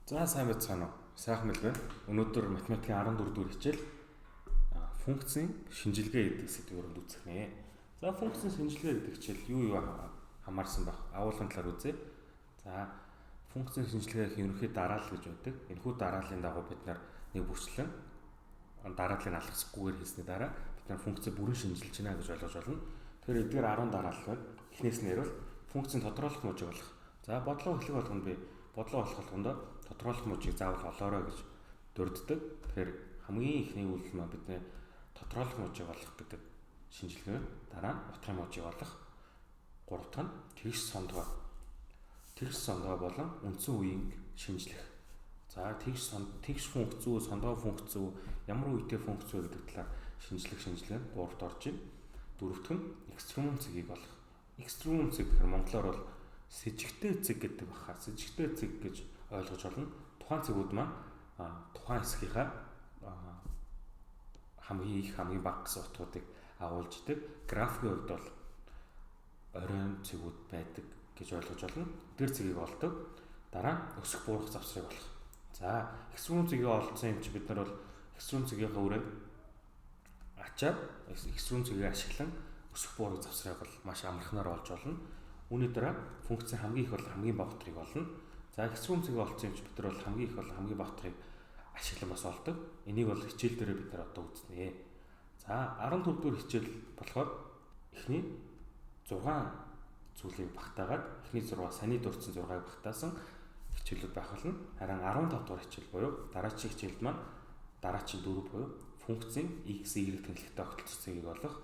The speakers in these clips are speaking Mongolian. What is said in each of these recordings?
За сайн байцгаана уу? Сайхан мэл байна. Өнөөдөр математикийн 14 дугаар хичээл функцийн шинжилгээ гэдэг сэдвээр үзэх нэ. За функцийн шинжилгээ гэдэг хичээл юу хамаарсан байх? Агуулгын талаар үзье. За функцийн шинжилгээх ерөнхий дараалал гэж байдаг. Энэхүү дарааллын дагуу бид нэг бүрчлэн дарааллыг алгасахгүйгээр хийсний дараа бид функцийг бүрэн шинжилж байна гэж ойлгож байна. Тэгэхээр эдгээр 10 дараалал байна. Эхнээс нь ярил функцийн тодорхойлох мужийг олох. За бодлого эхлэх болгонд би бодлого олох болгонд тодорхойлох мужийг заавал олоорой гэж дурддаг. Тэгэхээр хамгийн ихний үйлдэл маань бидний тодорхойлох мужийг олох гэдэг шинжилгээ. Дараа нь утгын мужийг олох. Гурав дахь нь тэгш сондгоо. Тэгш сондгоо болон үндсэн үеийг шинжлэх. За тэгш функц үү, сондгоо функц үү, ямар үетэй функц үү гэдэг талаар шинжлэх шинжилгээ нь гуравт орж ийн. Дөрөвт нь экстрем цэгийг олох. Экстрем цэг гэхээр монголоор бол сэжигтэй цэг гэдэг баха. Сэжигтэй цэг гэж ойлгож байна. Тухайн цэгүүд маань тухайн хэсгийнхаа хамгийн их хамгийн бага гэсэн утгуудыг агуулж идэг. Графикийн хувьд бол оройн цэгүүд байдаг гэж ойлгож байна. Тэр цэгийг олдог. Дараа нь өсөх буурах завсрыг олох. За экстрем цэгийг олсон юм чи бид нар бол экстрем цэгийнхаа үрээд ачаад экстрем цэгийг ашиглан өсөх буурах завсрыг бол маш амархнаар олж болно. Үүний дараа функцийн хамгийн их бол хамгийн бага утгыг олно. За экстрем цэгийг олсон юм чи бид нар бол хамгийн их бол хамгийн бага утгыг ашиглан бас олдог. Энийг бол хичээл дээр бид нар одоо үзнэ. За 14 дугаар хичээл болохоор эхний 6 зүйлийг багтаагаад эхний 6 саний дурдсан 6-ыг багтаасан хичээлүүд байх болно. Харин 15 дугаар хичээл буюу дараагийн хичээлд маань дараачийн 4 буюу функцийн x, y тэнхлэгтэй огтлцох цэгийг олох,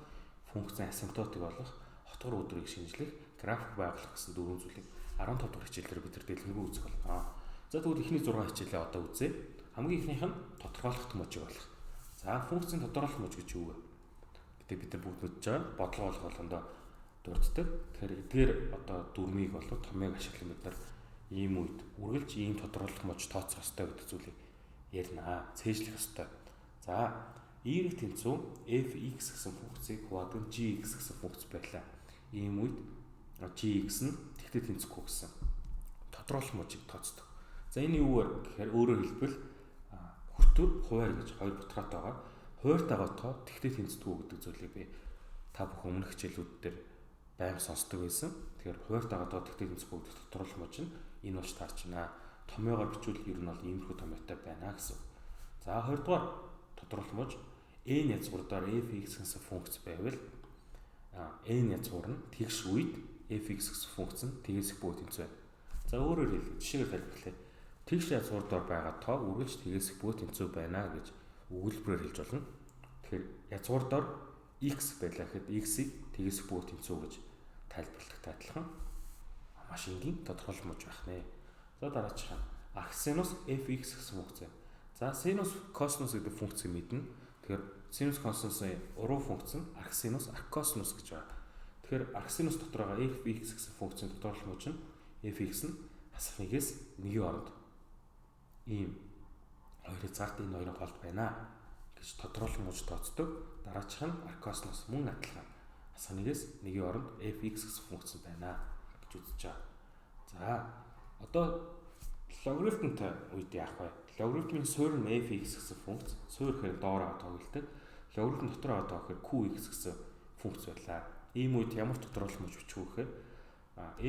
функцийн асимптотыг олох, хотгор өдрийг шинжлэх, график байгуулах гэсэн 4 зүйлийг 15 дахь хичээлээр бид нар дэлгэрэнгүй үзэх болно. За тэгвэл эхний 6 хичээлээ одоо үзье. Хамгийн ихнийх нь тодорхойлох мужийг олох. За функцийн тодорхойлох муж гэж юу вэ? Гэтэ бид нар бүгд мэдж байгаа. Бодлого олох болгондоо дурддаг. Тэгэхээр эдгээр одоо дүрмийг болоод томьёог ашиглан бид нар ийм үед үргэлж ийм тодорхойлох муж тооцох ёстой гэдэг зүйлийг ярина. Цээжлэх ёстой. За y тэнцүү f(x) гэсэн функцийг хувадаг g(x) гэсэн функц байлаа. Ийм үед g(x) нь тэгтээ тэнцэхгүй гэсэн тодорхойлох мужийг тооцдог. За энэ юу вэ гэхээр өөрөөр хэлбэл хүртүр хуваар гэж хоёр бутраад байгаа. Хуваарьтайгаа тоо тэгтээ тэнцдэггүй гэдэг зүйлийг би та бүхэн өмнөх хичээлүүд дээр байнга сонсдог байсан. Тэгэхээр хуваарьтайгаа тоо тэгтээ тэнцэхгүй гэдэг тодорхойлох муж нь энэ болж таарч байна. Томьёогоор бичвэл ер нь бол иймэрхүү томьёотой байна гэсэн. За 20 дугаар тодорхойлох муж n язгуурдаар f(x) гэсэн функц байвал n язгуур нь тэгш үед f(x) гэсэн функц нь тэгээс их бүү тэнцвэ. За өөрөөр хэлбэл жишээгээр тайлбарлая. Тэгш язгуурдаар байгаа тоо үргэлж тэгээс их бүү тэнцвэ байна гэж өгүүлбэрээр хэлж болно. Тэгэхээр язгуурдаар x байлаа гэхэд x-ийг тэгээс их бүү тэнцвэ гэж тайлбарладагтай адилхан маш энгийн тодорхойлох муж байх нэ. За дараачих нь арксинус f(x) гэсэн функц. За синус косинус гэдэг функцийг мэднэ. Тэгэхээр синус косинусын уруу функц нь арксинус арккосинус гэж байна. Тэгэхээр арксинус дотор байгаа f(x) гэсэн функцийн тодорхойлох муж нь f(x) нь хасах нэгээс нэгийн оронд ийм хоёрыг зард энэ хоёрын холд байна гэж тодорхойлох муж тооцдог. Дараачих нь арккосинус мөн адилхан хасах нэгээс нэгийн оронд f(x) гэсэн функц байна гэж үзэж байгаа. За одоо логарифмтай үед яах вэ? Логарифмын суурь нь f(x) гэсэн функц. Суурь гэхээр доороо тоглолдог. Логарифм дотор байгаа гэхээр qx гэсэн функц байлаа. Ийм үед ямар тодорхойлох муж бичих вэ гэхээр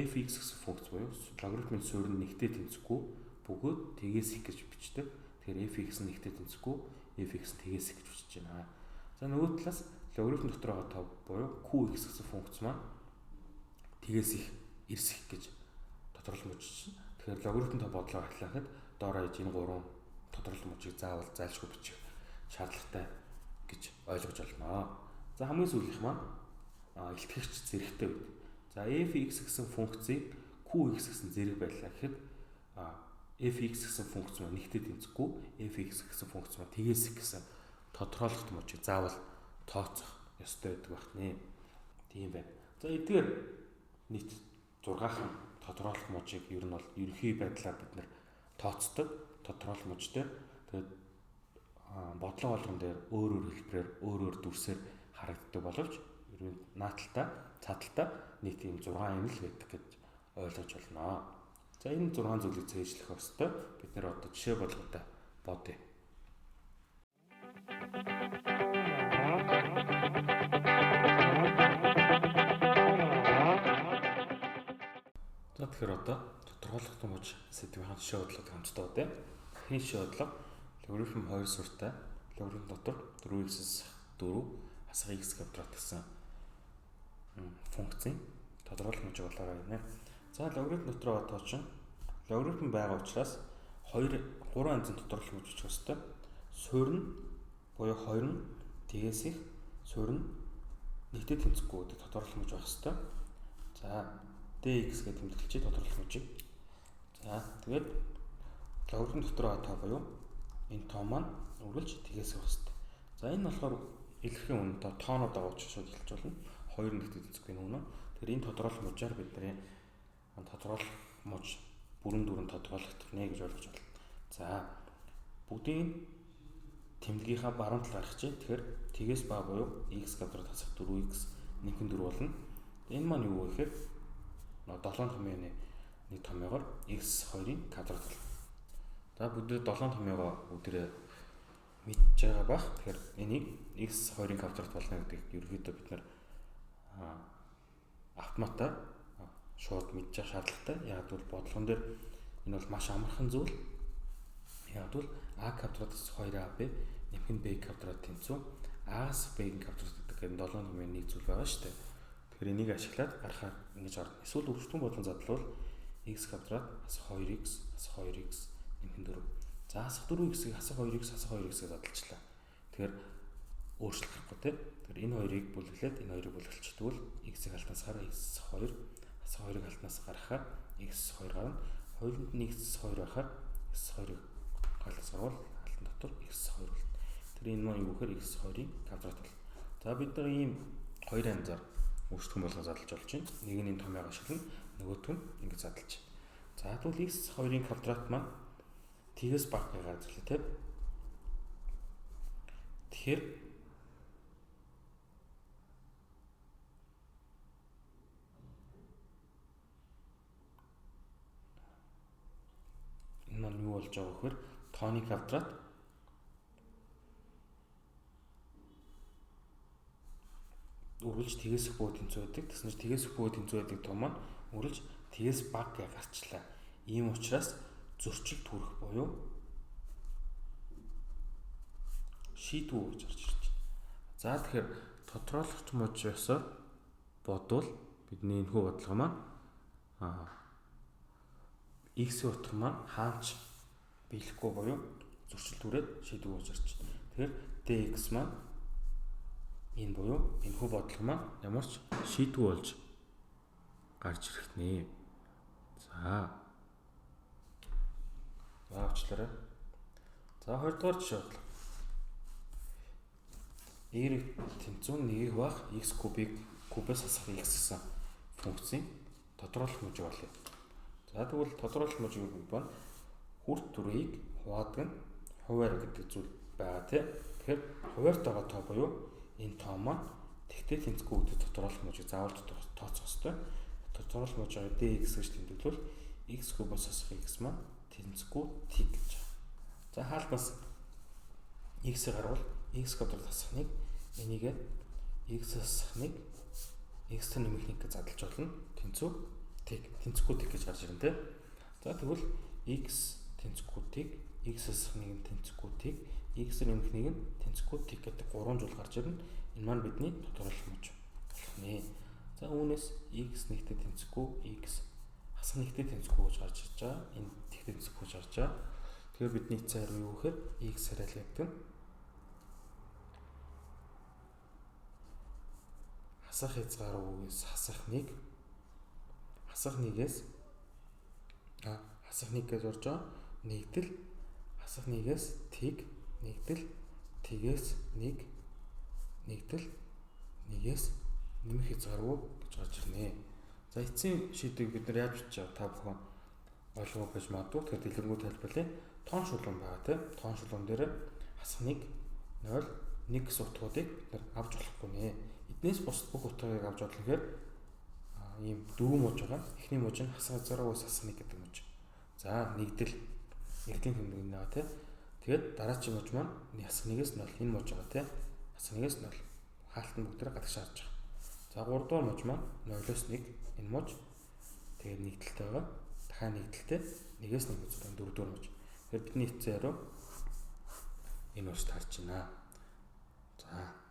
f(x) гэсэн функц буюу логарифмын суурь нь нэгтэй тэнцэхгүй бөгөөд тгээс их гэж бичдэг. Тэгэхээр f(x) нь нэгтэй тэнцэхгүй, f(x) тгээс их гэж бичиж байна. За нөгөө талаас логарифм дотор байгаа тоо буюу qx гэсэн функц маань тгээс их, эрс их гэж тодорхойлох муж чинь. Тэгэхээр логарифмтай бодлого ахлахад доороо иж энэ гурван тодорхойлох мужийг заавал зайлшгүй бичих шаардлагатай гэж ойлгож байна. За хамгийн сүүлийнх маань илтгэгч зэрэгтэй үед. За f(x) гэсэн функцийг qx гэсэн зэрэг байлаа гэхэд f(x) гэсэн функц маань нэгтэй тэнцэхгүй, f(x) гэсэн функц маань тгээс их гэсэн тодорхойлох мужийг заавал тооцох ёстой гэдэг байх нэ. Тийм байна. За эдгээр нийт 6хан тодорхойлох мужийг ер нь бол ерөнхий байдлаар бид нэр тооцдог тодорхойлох мужтай. Тэгээд бодлого болгон дээр өөр хэлбэрээр өөр дүрсээр харагддаг боловч ер нь нааталтаа цааталтаа нийт ийм 6 юм л байдаг гэж ойлгож байна. За энэ 6 зүйлийг цээжлэх хэвээр бид нэр одоо жишээ болготой бодъё. За тэгэхээр одоо тодорхойлох томооч сэдвийн жишээ бодлого хамтдаа бодъё. Эхний жишээ бодлого логарифм 2 суртай логарифм дотор 4x 4 хасах x квадрат гэсэн функцийн тодорхойлох хэмжээ болоорой гэнэ. За логарифм дотор тоочин логарифм байгаа учраас 3 янзын тодорхойлох хэмжээ очих хэвээр. Суурь нь буюу 2 нь тгээс их суурь нь нэгтэй тэнцэхгүй гэдэг тодорхойлох хэмжээ байх хэвээр. За dx гэдэг тэмдэглэлчийн тодорхойлох хэмжээ. За тэгээд логарифм дотор тоо буюу энэ тоо маань үргэлж тгээс байх хэвээр. За энэ болохоор илэрхийн үнэтэй тоонууд байгаа учраас шууд хэлж болно. 2 нэгтэй тэнцэхгүй нүнэ. Тэгэхээр энэ тодорхойлох хэмжээр бидний тодорхойлох мууч бүрэн дүрэн тодорхойлогдох нэ гэж ойлгож байна. За бүгдийн тэмдгийнхаа баруун талаар гаргах чинь тэгэхээр тгээс бага буюу x квадрат хасах 4x нэмэх 4 болно. Энэ маань юу вэ гэхээр 7 томьёоны нэг томьёогоор x2-ын квадрат болно. За бүгд 7 томьёогоо бүгдээ мэдж байгаа бах. Тэгэхээр энийг x2-ын квадрат болно гэдгийг ерөнхийдөө бид нар автоматар шууд мэдчих шаардлагатай. Яг бол бодлогон дээр энэ бол маш амархан зүйл. Яг бол a квадратаас 2ab нэмэх b квадрат тэнцүү a-аас b-ийн квадрат гэдэг энэ 7 томьёоны нэг зүйл байгаа шүү дээ. Тэгэхээр энийг ашиглаад гарахаар ингэж орно. Эсвэл өргөжтөн бодлон задлал x квадрат хасах 2x хасах 2x нэмэх 4. За хасах 4x-ийг хасах 2x хасах 2x-ийг задлалчлаа. Тэгэхээр өөрчлөлт гарахгүй тийм. Тэгэхээр энэ хоёрыг бүлэглээд энэ хоёрыг бүлгэлчдгүүл x-ийг алтнаас гараа x 2 хасах 2-ыг алтнаас гаргахаар x 2 гарна. Хоёуланд нь x 2 байхаар x 2-ыг алтнаас гарвал алтан дотор x 2 болно. Тэр энэ маань юу гэхээр x 2-ын квадрат болно. За бид нар ийм хоёр янзаар өргөжтөн болгон задлаж болж байна. Нэг нь энэ томьёог ашиглана, нөгөөх нь ингэж задлаж. За тэгвэл x 2-ын квадрат маань тгээс бага гэж гаргалаа тийм. Тэгэхээр энэ маань юу болж байгаа вэхээр тооны квадрат үргэлж тгээс их бүү тэнцүү байдаг. Тэснэ тгээс их бүү тэнцүү байдаг том маань үргэлж тгээс бага гэж гарчлаа. Ийм учраас зөрчилд хүрэх буюу шийдвүү гэж гарч ирж байна. За тэгэхээр тодорхойлох мужиосоор бодвол бидний энэхүү бодлого маань x утга маань хаач биелэхгүй буюу зөрчилд хүрээд шийдвүү гэж гарч байна. Тэгэхээр dx маань энэ буюу энэхүү бодлого маань ямар ч шийдвүү болж гарч ирэх нэ. За авчлаарай. За 2 дугаар жишээ бодлого. Y тэнцүү 1-ийг баг x кубыг кубээс хасах x гэсэн функцийн тодорхойлох мужийг олъё. За тэгвэл тодорхойлох мужийг юу байна? Хүрт төрийг хуваадаг нь хуваар гэдэг зүйл байгаа тийм. Тэгэхээр хуваарт байгаа тоо буюу энэ тоо маань тэгтэй тэнцэхгүй гэдэг тодорхойлох мужийг заавал тооцох ёстой. Тодорхойлох мужийг dx гэж тэмдэглэвэл x кубээс хасах x маань тэнцэхгүй тэг гэж. За хаалтнаас x-ийг гарвал x квадрат хасах 1 энийг x хасах 1 x нэмэх 1 гэж задлж болно. Тэнцэхгүй тэг гэж гарч ирнэ тийм. За тэгвэл x тэнцэхгүй тэг x хасах 1 тэнцэхгүй тэг x нэмэх 1 тэнцэхгүй тэг гэдэг 3 зүйл гарч ирнэ. Энэ маань бидний тодорхойлох муж болох нэ. За үүнээс x нэгтэй тэнцэхгүй x хасах нэгтэй тэнцэхгүй гэж гарч ирж байгаа. Энэ тэгтэй тэнцэхгүй гэж гарч байгаа. Тэгэхээр бидний цаар юу гэхээр x хараалагдана. Хасах хязгааруугээс хасах 1 хасах 1-ээс хасах 1 гэж орж байгаа. Нэгдэл хасах 1-ээс тэг нэгдэл тэгээс 1 нэгдэл 1-ээс нэмэх хязгааргүй гэж гарч ирнэ. За эцсийн шийдвэрийг бид нар яаж бичиж байгаа та бүхэн ойлгох гэж магадгүй. Тэгэхээр дэлгэрэнгүй тайлбарлая. Тоон шулуун байгаа тийм. Тоон шулуун дээр хасах 1 0 1 гэсэн утгуудыг бид нар авч болохгүй нэ. Эднээс бус бүх утгыг авч бодлохоор ийм дөрвөн мууж байгаа. Эхний мууж нь хасах хязгааруугаас хасах 1 гэдэг мууж. За нэгдэл тэмдэг нэг тий. Тэгээд дараагийн мууч маань ясах нэгээс 0 энэ мууч байгаа тий. Ясах нэгээс 0. Хаалтан бүгдээр гадагш харж байгаа. За 3 дугаар мууч маань 0-оос 1 энэ мууч. Тэгээд нэгдэлтэй байгаа. Дахиад нэгдэлтэй нэгээс 1 үзүүлэн 4 дугаар мууч. Тэгэхээр бидний эцсийн хариу энэ мууч тарж байна. За.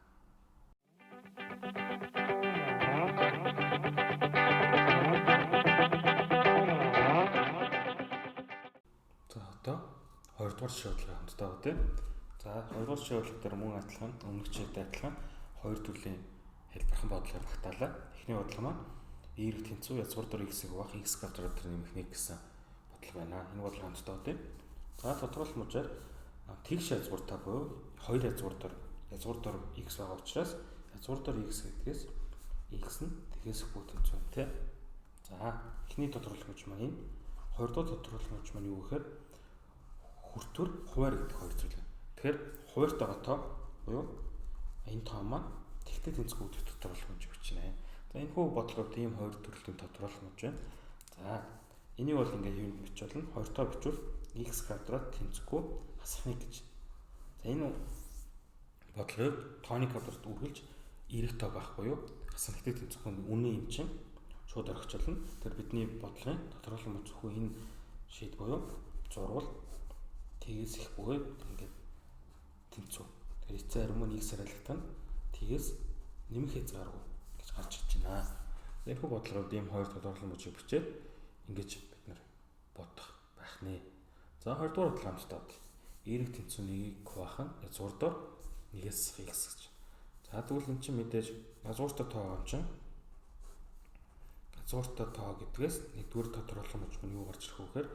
Одоо 2 дугаар жишээ бодлого хамтдаа байгаа тийм. За 2 дугаар жишээ бодлого дээр мөн адилхан өмнөгчтэй адилхан хоёр төрлийн хэлбэрхэн бодлогыг багтаалаа. Эхний бодлого маань эерэг тэнцүү язгуурдор x-ийг хуваах x квадрат нэмэх 1 гэсэн бодлого байна. Энэ бодлого хамтдаа байгаа тийм. За тодорхойлох мужаар тэгш язгууртай буюу хоёр язгуурдор x байгаа учраас язгуурдор x гэдгээс x нь тэгээс бүх тэнцүү тийм. За эхний тодорхойлох муж маань энэ. Хоёрдугаар тодорхойлох муж маань юу гэхээр хүртвэр хуваар гэдэг хоёр зүйл. Тэгэхээр хуваартай байгаа тоо буюу энэ тоо маань тэгтээ тэнцгүй гэдэг тодорхойлох муж бичнэ. За энэ хүү бодлогоор ийм хоёр төрлийн тодорхойлох муж байна. За энийг бол ингээд юунд бич болно? Хоёр тоо бичвэл x квадрат тэнцгүй хасах 1 гэж. За энэ бодлогыг тооны квадрат үргэлж эерэг тоо байх буюу хасах 1-тэй тэнцгүй үнэн юм чинь шууд орхичлно. Тэр бидний бодлогын тодорхойлох муж зөвхөн энэ шийд буюу зурвал тгээс их бөгөөд ингээд тэнцүү. Тэгэхээр эцсийн хариу нь x хариултаа тгээс нэмэх хязгааргүй гэж гарч ирж байна. Энэ хүү бодлогоор ийм хоёр тодорхойлох мужийг бичээд ингэж бид нар бодох байх нэ. За 2 дугаар бодлого хамтдаа эерэг тэнцүү нэгийг хуваах нь язгуурдор нэгээс x гэж. За тэгвэл эн чинь мэдээж язгууртай тоо юм чинь язгууртай тоо гэдгээс нэгдүгээр тодорхойлох муж нь юу гарч ирэх вэ гэхээр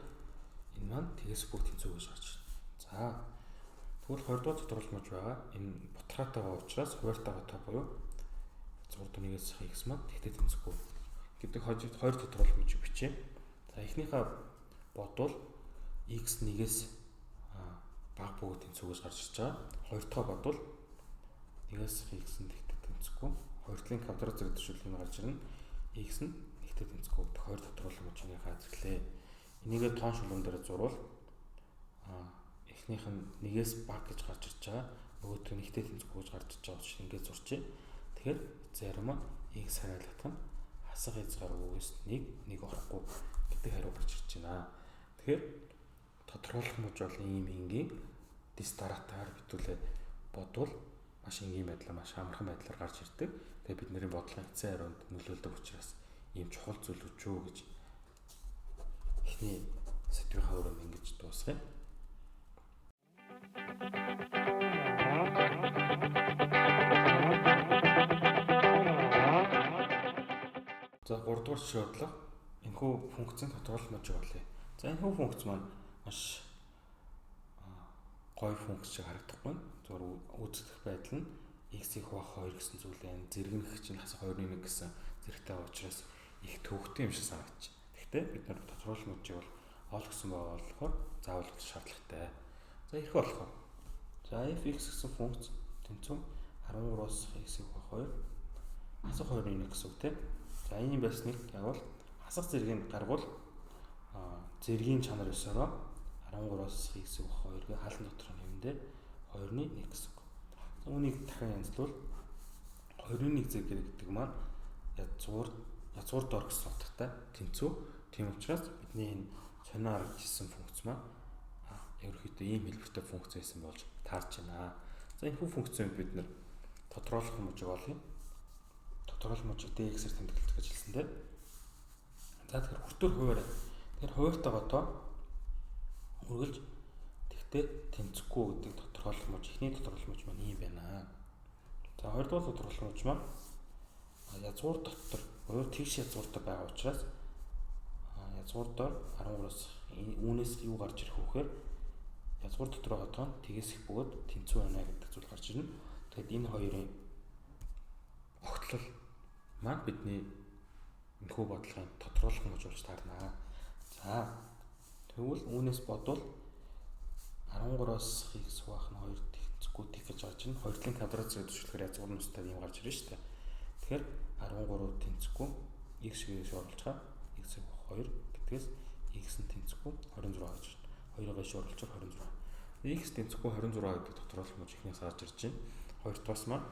энэ маань тгээс бүх тэнцүү гэж гарч ирнэ. За тэгвэл 2 дугаар тодорхойлох муж байгаа. Энэ бутгаатай байгаа учраас хуваартай тоо буюу язгуурдор нэгээс x маань тэгтээ тэнцэхгүй гэдэг хоёр тодорхойлох мужийг бичээ. За эхнийхээ бодвол x нэгээс бага бөгөөд тэнцүү гэж гарч ирж байгаа. Хоёр дахь бодвол нэгээс x нь тэгтээ тэнцэхгүй. Хоёр талын квадрат зэрэгцүүлэл нь гарч ирнэ. X нь тэгтээ тэнцэхгүй гэдэг хоёр тодорхойлох мужийг хаазглаа. Энийгээ тоон шулуун дээр зурвал эхнийх нь нэгээс бага гэж гарч ирж байгаа. Нөгөөх нь нэгтэй тэнцэхгүй гэж гарч ирж байгаа учраас ингээд зурчих. Тэгэхээр зарим нь x хариулах нь хасах хязгааргүйгээс 1 орохгүй гэдэг хариу гарч ирж байна. Тэгэхээр тодорхойлох муж бол ийм энгийн дистаратаар битүүлээ бодвол маш энгийн байдлаар маш амархан байдлаар гарч ирдэг. Тэгээ бидний бодлогын эцсийн хариунд нөлөөлдөг учраас ийм чухал зүйл үчүү гэж эхний сэдвийн хаврын ингэж дуусгая. За 3 дугаар жишээ бодлого энэхүү функцийн тодорхойлох мужийг болъё. За энэхүү функц маань маш гоё функц шиг харагдахгүй. Зөвхөн үүсгэх байдал нь x-ийг хуваах 2 гэсэн зүйл байна. Зэрэгнэх чинь хасах 2-1 гэсэн зэрэгтэй байгаа учраас их төвөгтэй юм шиг санагдчих. Гэхдээ бид нар тодорхойлох мужийг бол олгосон байгаа болохоор заавал шаардлагатай. За ирэх болохоор. За f(x) гэсэн функц тэнцүү 13-аас x-ийг хуваах 2 хасах 2-1 гэсэн үг тийм. За энэ байсныг яг хасах зэргийг гаргуул зэргийн чанар 9-ороо 13-аас x-ийг хуваах 2-ыг хаалт дотор нэмэндээ 2-1 гэсэн үг. За үүнийг дахин янзлуул 2-1 зэрэг гэдэг маань язгуурдор гэсэн утгатай тэнцүү. Тийм учраас бидний энэ сонио харагдсан функц маань ерөнхийдөө ийм хэлбэртэй функц байсан болж таарч байна. За энэ функцийг бид нэр тодорхойлох мужийг олъё. Тодорхойлох мужийг dx-ээр тэмдэглэж гэж хэлсэн тийм. За тэгэхээр хүртвэр хуваар. Тэгэхээр хуваартай тоо үргэлж тэгтээ тэнцэхгүй гэдэг тодорхойлох муж. Эхний тодорхойлох муж маань ийм байна. За хоёрдугаар тодорхойлох муж маань язгуур дотор буюу тэгш язгууртай байгаа учраас язгуурдор 13-аас үүнээс юу гарч ирэх вэ гэхээр язгуур дотор байгаа тоо тгээс их бөгөөд тэнцүү байна гэдэг зүйл гарч ирнэ. Тэгэхэд энэ хоёрын огтлол маань бидний энэхүү бодлогын тодорхойлох муж болж таарна. За тэгвэл үүнээс бодвол 13-аас x хуваах нь 2 тэнцэхгүй тэг гэж гарч ирнэ. Хоёр талын квадрат зэрэг төшлөөр язгуур нь устай юм гарч ирнэ шүү дээ. Тэгэхээр 13 тэнцэхгүй x шигээ оруулж байгаа x хуваах 2 гэдгээс x нь тэнцэхгүй 26 гэж байна. 2-ыг иш оруулчих 26. X тэнцэхгүй 26 гэдэг тодорхойлох мөч ихнээс гарч ирж байна. Хоёрдугаас маань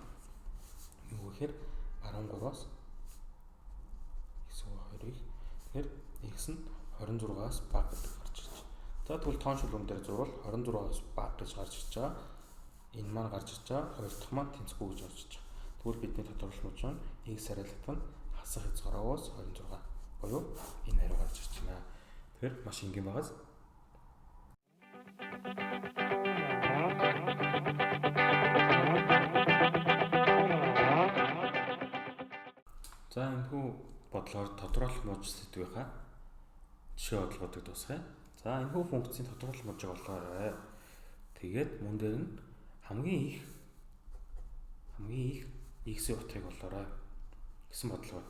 юу гэхээр 13-аас x-ийн 2-ыг тэгэхээр x нь 26-аас бага гэдэг гарч ирж байна. За тэгвэл тоон шулуун дээр зурвал 26-аас бага гэж гарч ирж байгаа. Энэ маань гарч ирж байгаа. Хоёр дахь маань тэнцэхгүй гэж гарч ирж байгаа. Тэгвэл бидний тодорхойлох мөч нь x хариулт нь хасах хязгаараас 26 буюу энэ хариу гарч ирж байна. Тэгэхээр маш энгийн байгаас. За энэхүү бодлогоор тодорхойлох мууч сэдвийнхаа жишээ бодлогуудыг дуусгая. За энэхүү функцийн тодорхойлох муужийг олоорой. Тэгээд мөн дээр нь хамгийн их x-ийн утгыг олоорой гэсэн бодлого.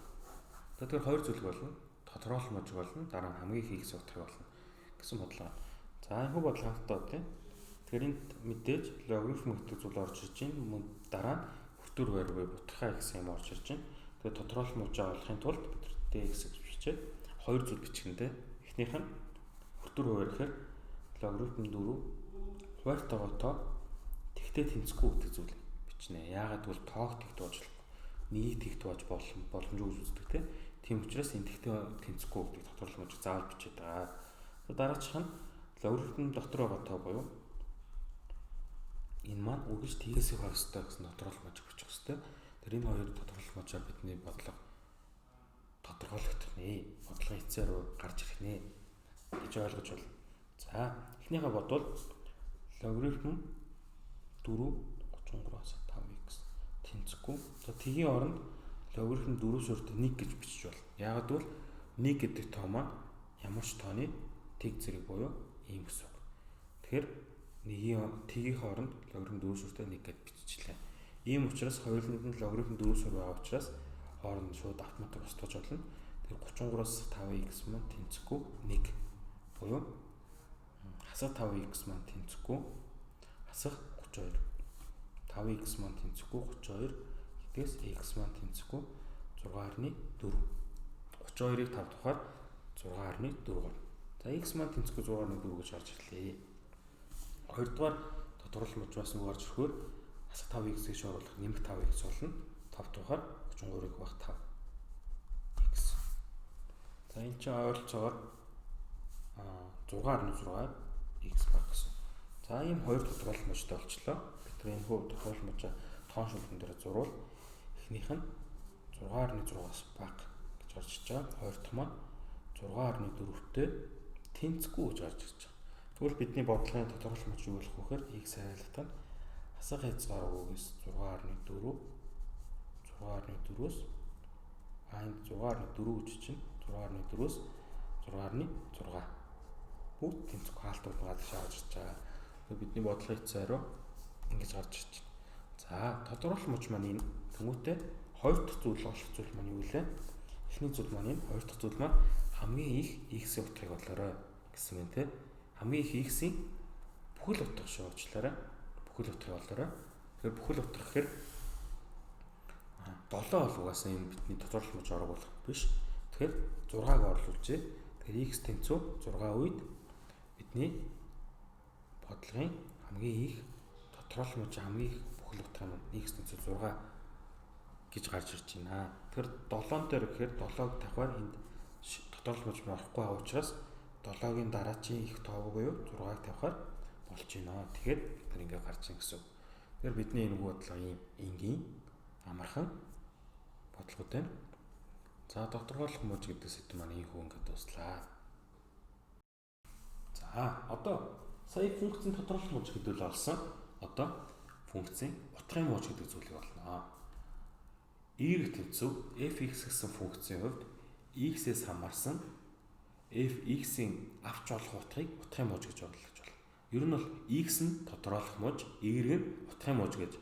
Тэгэхээр хоёр зүйлэг болно. Тодорхойлох муужиг болно. Дараа нь хамгийн их x-ийн утгыг олно гэсэн бодлого. За энэхүү бодлого хангалттай байна. Тэгэхээр энд мэдээж логарифм гэдэг зүйл орж ирж байна. Мөн дараа нь хүртүр байр буюу бутгахаа x юм орж ирж байна. Тэгээд тодорхойлох муужийг олохын тулд бид dx гэж бичээд хоёр зүйл бичгэндээ эхнийх нь хүртүр хуваар гэхээр логарифм 4 хуваарьтайгаа тоо тэгтээ тэнцэхгүй гэдэг зүйл бичнэ. Яагаад гэвэл тоог тэгт болж нийт тэгт болж боломжгүй гэж үздэг те. Тийм учраас энэ тэгтээ тэнцэхгүй гэдэг тодорхойлох муужийг заавал бичээд байгаа. Дараачих нь логарифм дотор байгаа тоо буюу энэ маань үргэлж тгээс байх ёстой гэсэн тодорхойлох муужийг бичих ёстой. Тэр энэ хоёр тодорхойлох муужаар бидний бодлого тодорхойлогдох нэ. Бодлогын эцээр рүү гарч ирэх нэ гэж ойлгож байна. За эхнийхээ бодвол логарифм 4 33-аас 5x тэнцэхгүй. За тгийн оронд логарифм 4-өөс 1 гэж бичиж байна. Яагаад гэвэл 1 гэдэг тоо маань ямар ч тооны тэг зэрэг буюу ийм гэсэн үг. Тэгэхээр тгийн хооронд логарифм 4-өөс 1 гэж биччихлээ. Ийм учраас хоёуланд нь логарифм 4-өөс байгаа учраас хооронд шууд автоматик устгаж болно. Тэгэхээр 33-аас 5x маань тэнцэхгүй 1 буюу хасах 5x маань тэнцэхгүй хасах 32. 5x маань тэнцэхгүй 32 гэдгээс x маань тэнцэхгүй 6.4. 32-ыг 5 дахаар 6.4. За x маань тэнцэхгүй 6.4 гэж гарч ирлээ. Хоёрдугаар тодорхойлох мууч бас нэг гарч ирэхээр хасах 5x гэж оруулах нэмэх 5x болно. 5 дахаар 33-ыг баг 5x. За энэ чинь ойролцоогоор 6.6x баг гэсэн. За ийм хоёр тодорхойлох муужтай болчлоо. Тэгэхээр энэ хүү тодорхойлох муужаа тоон шулуун дээр зурвал эхнийх нь 6.6-аас бага гэж гарч ирж байгаа. Хоёр дахь маань 6.4-тэй тэнцэхгүй гэж гарч ирж байгаа. Тэгвэл бидний бодлогын тодорхойлох мууч юу болох вэ гэхээр x хариулт нь хасах хязгааргүйгээс 6.4-өөс энд 6.4 гэж чинь 6.4-өөс 6.6 бүгд тэнцэхгүй хаалттай байгаа шааж ирж байгаа. Тэгэхээр бидний бодлогын эцээрөө ингэж гарч ирж байна. За тодорхойлох мууч маань энэ тэмүүтээ хоёр дахь зүйл олох зүйл маань юу вэ? Эхний зүйл маань энэ, хоёр дахь зүйл маань хамгийн их x-ийн утгыг олоорой гэсэн юм те. Хамгийн их x-ийн бүхэл утга шуучлаарай. Бүхэл утгыг олоорой. Тэгэхээр бүхэл утга гэхээр 7 бол угаасаа энэ бидний тодорхойлох мууч оруулах биш. Тэгэхээр 6-г оруулжээ. Тэгэхээр x тэнцүү 6 үед бидний бодлогын хамгийн их тодорхойлох мууч хамгийн их бүхэл утга нь x тэнцүү 6 гэж гарч ирж байна. Тэгэхээр 7 дээр гэхээр 7-г тавихаар энд тодорхойлох мууч орохгүй байгаа учраас 7-гийн дараачийн их тоог буюу 6-г тавихаар болж байна. Тэгэхээр бид нар ингээ гарч ийн гэсэн. Тэгэхээр бидний энэ бодлого ийм энгийн амархан бодлогод байна. За тодорхойлох мууч гэдэг сэдв маань энэ хүү ингээд дуслаа. За одоо сая функцийн тодорхойлох мууч гэдэг л олсон. Одоо функцийн утгын мууч гэдэг зүйлийг олно. Y тэнцүү f(x) гэсэн функцийн хувьд x-ээс хамаарсан f(x)-ийн авч олох утгыг утгын мууч гэж ойлгож байна. Ер нь бол x нь тодорхойлох мууч, y нь утгын мууч гэж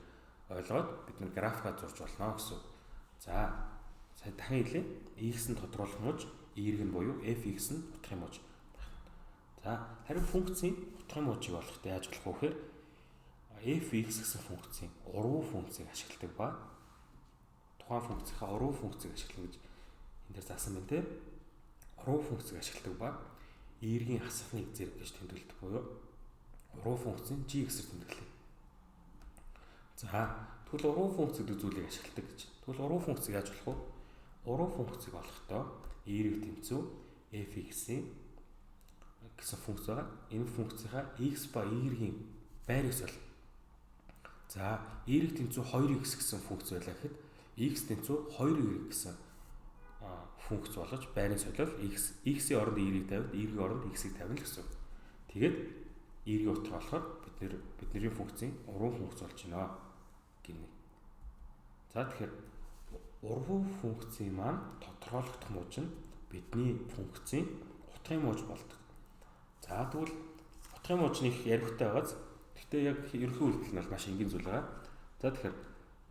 ойлгоод бид нар графикаа зурж болно гэсэн. За сая дахин хэлье. X нь тодорхойлох мууч, y нь буюу f(x) нь утгын мууч. За харин функцийн утгын муучийг олохдоо яаж болох вэ гэхээр f(x) гэсэн функцийн урвуу функцийг ашигладаг ба тухайн функцийнхаа урвуу функцийг ашиглана гэж энэ дээр заасан байна те. Урвуу функцийг ашигладаг ба эергийн хасахныг зэрэг гэж тэмдэглэдэг буюу уруу функцийн g-ээр тэмдэглэв. За тэгвэл уруу функц гэдэг зүйлийг ашигладаг гэж. Тэгвэл уруу функцийг яаж болох вэ? Уруу функцийг олохдоо эерэг тэнцүү f(x)-ийн гэсэн функц байгаа. Энэ функцийнхаа x ба y-ийн байрыг солино. За эерэг тэнцүү 2x гэсэн функц байлаа гэхэд x тэнцүү 2y гэсэн функц болгож байрыг солиод x-ийн оронд y-ийг тавиад y-ийн оронд x-ийг тавина л гэсэн. Тэгээд y-ийн утга болохоор бидний функцийн уруу функц болж байна гинэ. За тэгэхээр уруу функцийн маань тодорхойлогдох мууч нь бидний функцийн утгын мууч болдог. За тэгвэл утгын мууч нь их яригтай байгааз. Гэхдээ яг ерөнхий үйлдэл нь бол маш энгийн зүйл байгаа. За тэгэхээр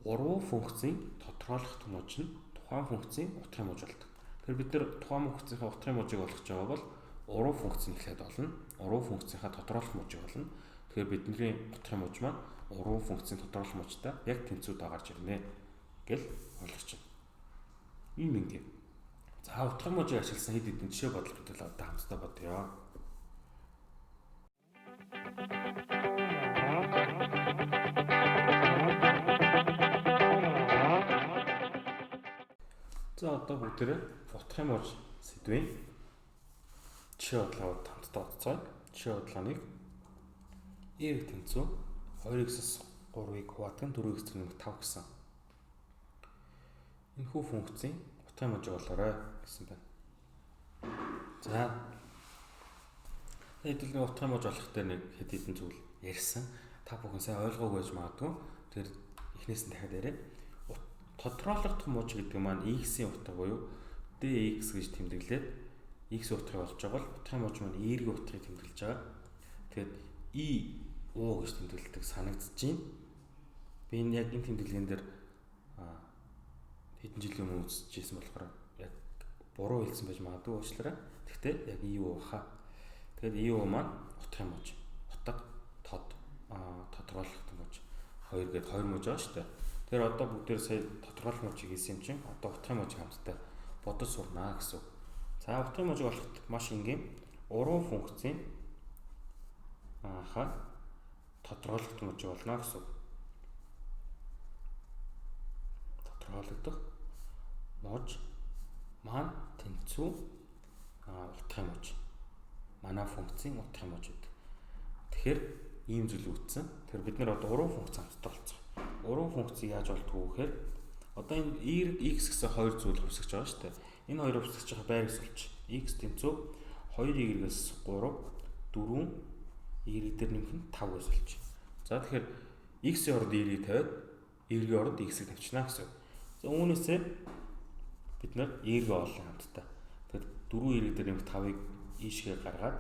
уруу функцийн тодорхойлогдох мууч нь тухайн функцийн утгын мууч болдог. Тэгэхээр бид нэр тухайн функцийнхаа утгын муужийг олох гэж байгаа бол уруу функц нь ихлээд олно. Уруу функцийнхаа тодорхойлох муужийг олно. Тэгэхээр бидний утгын мууч маань уруу функцийн тодорхойлох муужтай яг тэнцвүүд гарч ирнэ гэл ойлгож байна. Ийм ингээм. За утгын муужийг ашигласан хэд хэдэн жишээ бодлогуудыг одоо хамтдаа бодъё. За одоо бүгдээрээ утгын мууч сэдвийн жишээ бодлогод хамтдаа бодцгоё. Жишээ бодлогыг эерэг тэнцүү 2x-с 3-ыг хуваадах нь 4x-5 гэсэн энэхүү функцийн утгын муужийг олоорой гэсэн байна. За хэдүүлний утгын мууч олох дээр нэг хэд хэдэн зүйл ярьсан. Та бүхэн сайн ойлгоогүй байж магадгүй. Тэр эхнээс нь дахиад яриа. Тодорхойлогдох мууч гэдэг маань x-ийн утга буюу dx гэж тэмдэглээд x утгыг олж байгаа бол утгын мууч маань y-ийн утгыг тэмдэглэж байгаа. Тэгэхээр u гэж тэмдэглэдэг санагдаж байна. Би энэ яг энэ тэмдэглэгэн дээр хэдэн жилийн өмнө үзчихсэн болохоор яг буруу хэлсэн байж магадгүй уучлаарай. Гэхдээ яг u баха. Тэгэхээр u маань утгын мууч, утга, тодорхойлогдох мууч 2 гээд 2 мууч байгаа шүү дээ. Тэгэхээр одоо бүгдээр сая тодорхойлох муужийг хийсэн юм чинь одоо утгын муужийг хамтдаа бодож сурнаа гэсэн. За утгын муужийг олоход маш энгийн уруу функцийн тодорхойлогдох муужийг олно гэсэн. Тодорхойлогдох мууч маань тэнцүү утгын мууч. Манай функцийн утгын мууч гэдэг. Тэгэхээр ийм зүйл үүссэн. Тэгэхээр бид нэр одоо уруу функц хамтдаа олцгоо. Уруу функцийг яаж олдгоо гэхээр одоо энэ x гэсэн хоёр зүйл хувьсгаж байгаа шүү дээ. Энэ хоёр хувьсгаж байгаа байрыг суулж. X тэнцүү 2y-гээс 3 4 y дээр нэмэх нь 5 гэж суулж. За тэгэхээр x-ийн оронд y-ийг тавиад y-ийн оронд x-ийг тавьчихна гэсэн. За үүнээсээ бид нэр y-ийг олно хамтдаа. Тэгэхээр 4 y дээр нэмэх 5-ыг ийшгээ гаргаад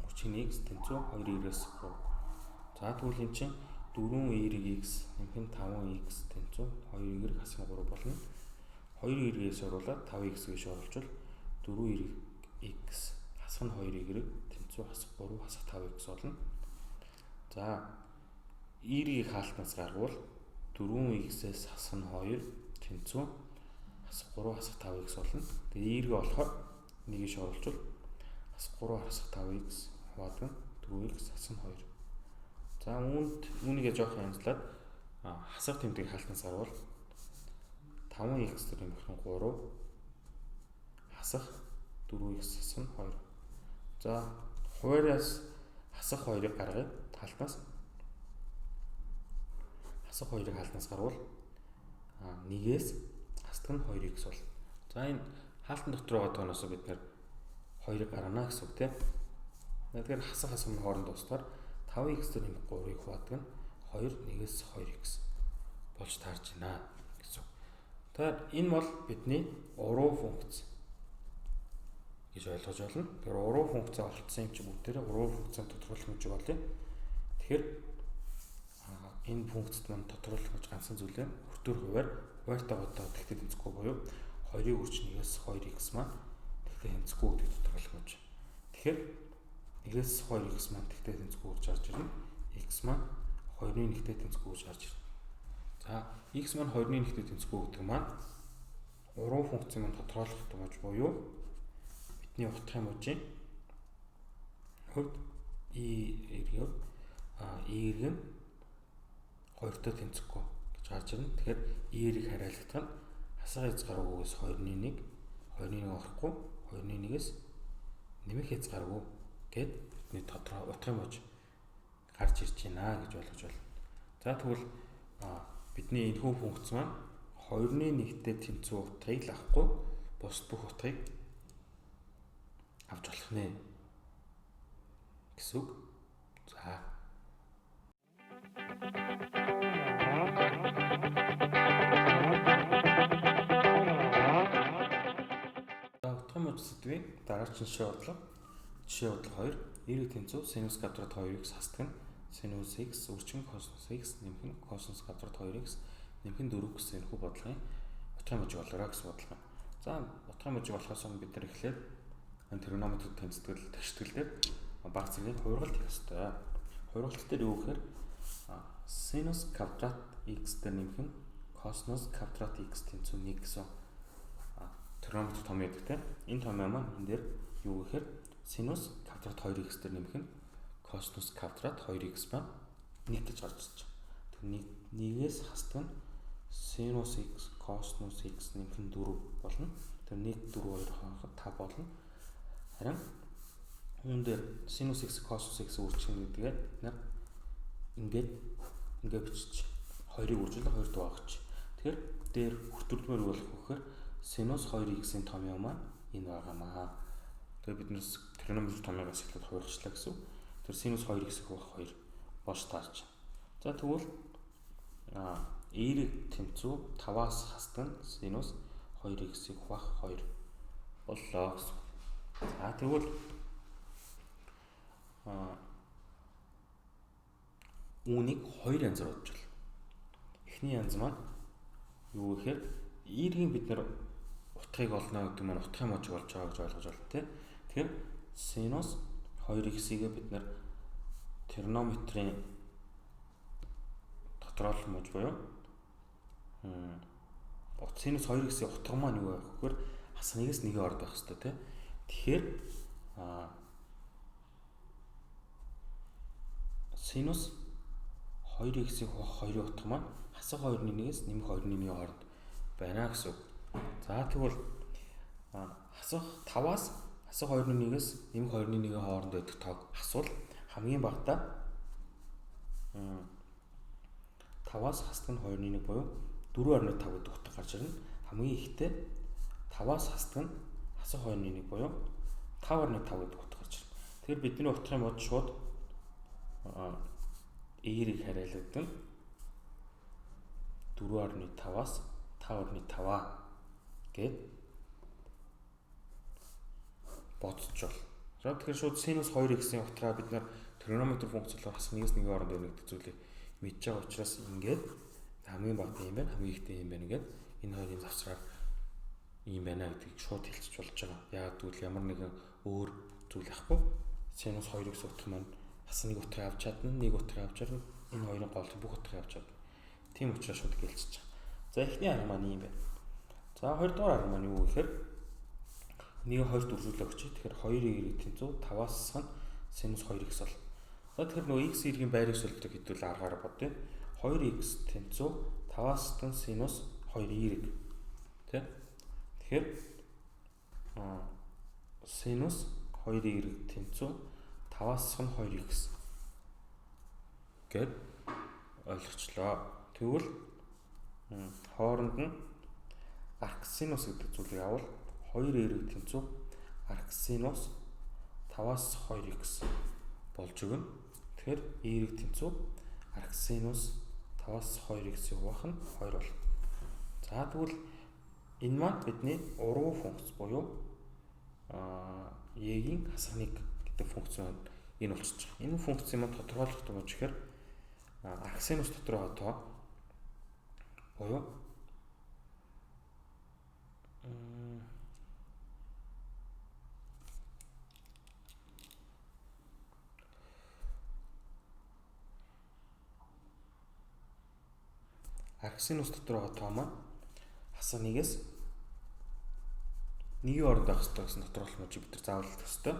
хүчин x тэнцүү 2y-гээс 3. За тэгвэл энэ чинь 4y-x нэмэх нь 5x тэнцүү 2y хасах 3 болно. 2y-ээс оруулаад 5x гэж оруулжвал 4y-x хасах нь 2y тэнцүү хасах 3 хасах 5x болно. За y-ийг хаалтнаас гаргавал 4x-ээс хасах нь 2 тэнцүү хасах 3 хасах 5x болно. Тэгээ y-ийг олохоор нэгийг оруулжвал хасах 3 хасах 5x хаваадаг 4x хасах 2. За үүнийгээ жоох янзлаад хасах тэмдгийг хаалтнаас гарвал 5x дээр нэмэх нь 3 хасах 4x хасах нь 2. За хуваараас хасах 2-ыг гаргая. Хаалтнаас хасах 2-ыг хаалтнаас гарвал 1-ээс хасдаг нь 2x болно. За энэ хаалтан дотор байгаа тооноос бид нэр 2-ыг гаргана гэсэн үг тийм. Тэгэхээр хасах нь хооронд устгаар 5x дээр нэмэх 3-ыг хувааддаг нь 2 1-ээс 2x болж таарж байна гэсэн. Тэгэхээр энэ бол бидний уруу функц гэж ойлгож байна. Тэгэхээр уруу функцаа олцсон юм чи бүгдээрээ уруу функцийн тодорхойлох мужиг болъё. Тэгэхээр энэ функцт маань тодорхойлох мужиг ганцхан зүйл юм. Хүртээр хуваар хуваартай бодоод тэгтээ тэнцэхгүй буюу 2-ийн хүрч 1-ээс 2x маань тэгтээ тэнцэхгүй гэдэг тодорхойлох мужиг. Тэгэхээр 1-ээс 2x маань тэгтээ тэнцэхгүй гэж харж ирнэ. X маань 2-ын нэгтэй тэнцэхгүй гэж харж ирнэ. За x маань 2-ын нэгтэй тэнцэхгүй гэдэг маань уруу функцийн маань тодорхойлох мужиг буюу бидний утгын мужийн хувьд эргээр эрг нь 2-той тэнцэхгүй гэж гарч ирнэ. Тэгэхээр эрийг хараалгадах нь хасаа хязгааргүйгээс 2-1 орохгүй 2-1-ээс нэмэх хязгааргүй гэд бидний тодорхой утгын мож гарч ирж байна гэж ойлгож байна. За тэгвэл бидний энэ хүү функц маань 2-1-тэй тэнцүү утгыг л авахгүй бус бүх утгыг авч болох нэ гэсэн үг. За утгын мож сэдвийн дараагийн жишээ бодлого 2 эрэг тэнцүү синус квадрат 2x хасдаг нь синус x үржин косинус x нэмэх нь косинус квадрат 2x нэмэх нь 4 гэсэн энэ хүү бодлогын утгын можийг олоорой гэсэн бодлого. За утгын можийг олохоос өмнө бид нар эхлээд тригонометрик тэнцэтгэл тэгштгэл дээр баг зэргийн хувиргалт хийх ёстой. Хувиргалт дээр юу гэхээр синус квадрат x дээр нэмэх нь косинус квадрат x тэнцүү 1 гэсэн тригонометрик том яадаг те. Энэ томьёо маань энэ дээр юу гэхээр синус квадрат 2x дээр нэмэх нь косинус квадрат 2x ба 1 гэж гарч ирж байна. Тэр 1-ээс хасдаг нь синус x косинус x нэмэх нь 4 болно. Тэр 1 4 2 хаахад 5 болно. Харин үүн дээр синус x косинус x үржих гэдгээ нар ингээд бичиж 2-ыг үржүүлээ 2 дугаарч. Тэгэхээр дээр хүртүүлмээр болох вөхөр синус 2x-ийн томьёо маань энэ байгаамаа. Тэгээ бид нэр тригонометрик томьёогоос эхлээд хувиргачлаа гэсэн. Тэр синус 2x хуваах 2 болж таарч. За тэгвэл эрэг тэнцүү 5-аас хасдаг нь синус 2x хуваах 2 боллоо гэсэн. За тэгвэл үүнийг 2 янзаар бодож байна. Эхний янз маань юу гэхээр эргийн бид нар утгыг олно гэдэг маань утгын можиг болж байгаа гэж ойлгож байна тийм. Тэгэхээр синус 2x-ийг бид нар тригонометрийн тодорхойлох мож буюу синус 2x-ийн утга маань юу байх вэ гэхээр хас 1-ээс 1 орд байх хэрэгтэй тийм. Тэгэхээр синус 2x-ийг хуваах 2-ын утга маань хасах 2-1-ээс нэмэх 2-1-ийн хооронд байна гэсэн үг. За тэгвэл хасах 5-аас хасах 2-1-ээс нэмэх 2-1-ийн хооронд байдаг тоог асуул хамгийн багадаа 5-аас хасдаг нь 2-1 буюу 4.5 гэдэг утга гарч ирнэ. Хамгийн ихдээ 5-аас хасдаг нь хасах 2-1 буюу 5.5 гэдэг утга гарч ирнэ. Тэгэхээр бидний утгын мод шууд эрийг хараалгадаг нь 4.5-аас 5.5 гэд бодцол. За тэгэхээр шууд синус 2x-ийн утгаа бид нар тригонометрик функцлоор хас 1-ээс 1 хооронд байна гэдэг зүйлийг мэдж байгаа учраас ингээд хамгийн багадаа юм байна, хамгийн ихтэй юм байна гэдэг энэ хоёрын завсраар юм байна гэдгийг шууд хэлчих болж байгаа. Яг тэгвэл ямар нэгэн өөр зүйл ахгүй синус 2x утга маань хас 1 утгыг авч чадна, 1 утгыг авч чадна, энэ хоёрын гол бүх утгыг авч чадна. Тийм учраас шууд гэлцэж байгаа. За эхний арга маань юм байна. За хоёрдугаар арга маань юу гэхээр нэг 2 дөрвөлөө өгч. Тэгэхээр 2-ийн эрэг тэнцүү 5-аас хасах нь синус 2x бол. За тэгэхээр нөгөө x эргийн байрыг солиодог хэдүүл аргаар бодъё. 2x тэнцүү 5-аас хасах нь синус 2y. Тэ? Тэгэхээр синус 2-ийн эрэг тэнцүү 5-аас хасах нь 2x гэд ойлгочлоо. Тэгвэл хооронд нь арксинус гэдэг зүйлийг авал 2 эрэг тэнцүү арксинус 5-аас 2x болж өгнө. Тэгэхээр эрэг тэнцүү арксинус 5-аас 2x-ийг хуваах нь 2 бол. За тэгвэл энэ маань бидний уруу функц буюу y-ийн хасах 1 гэдэг функц маань энэ болчихж байгаа. Энэ функцийн маань тодорхойлох юм гэхээр арксинус дотор тоо буюу арксинус дотор тоо маань хасах 1-ээс 1-ийн оронд байх ёстой гэсэн тодорхойлох мужийг бид нар заавал хэлэх ёстой.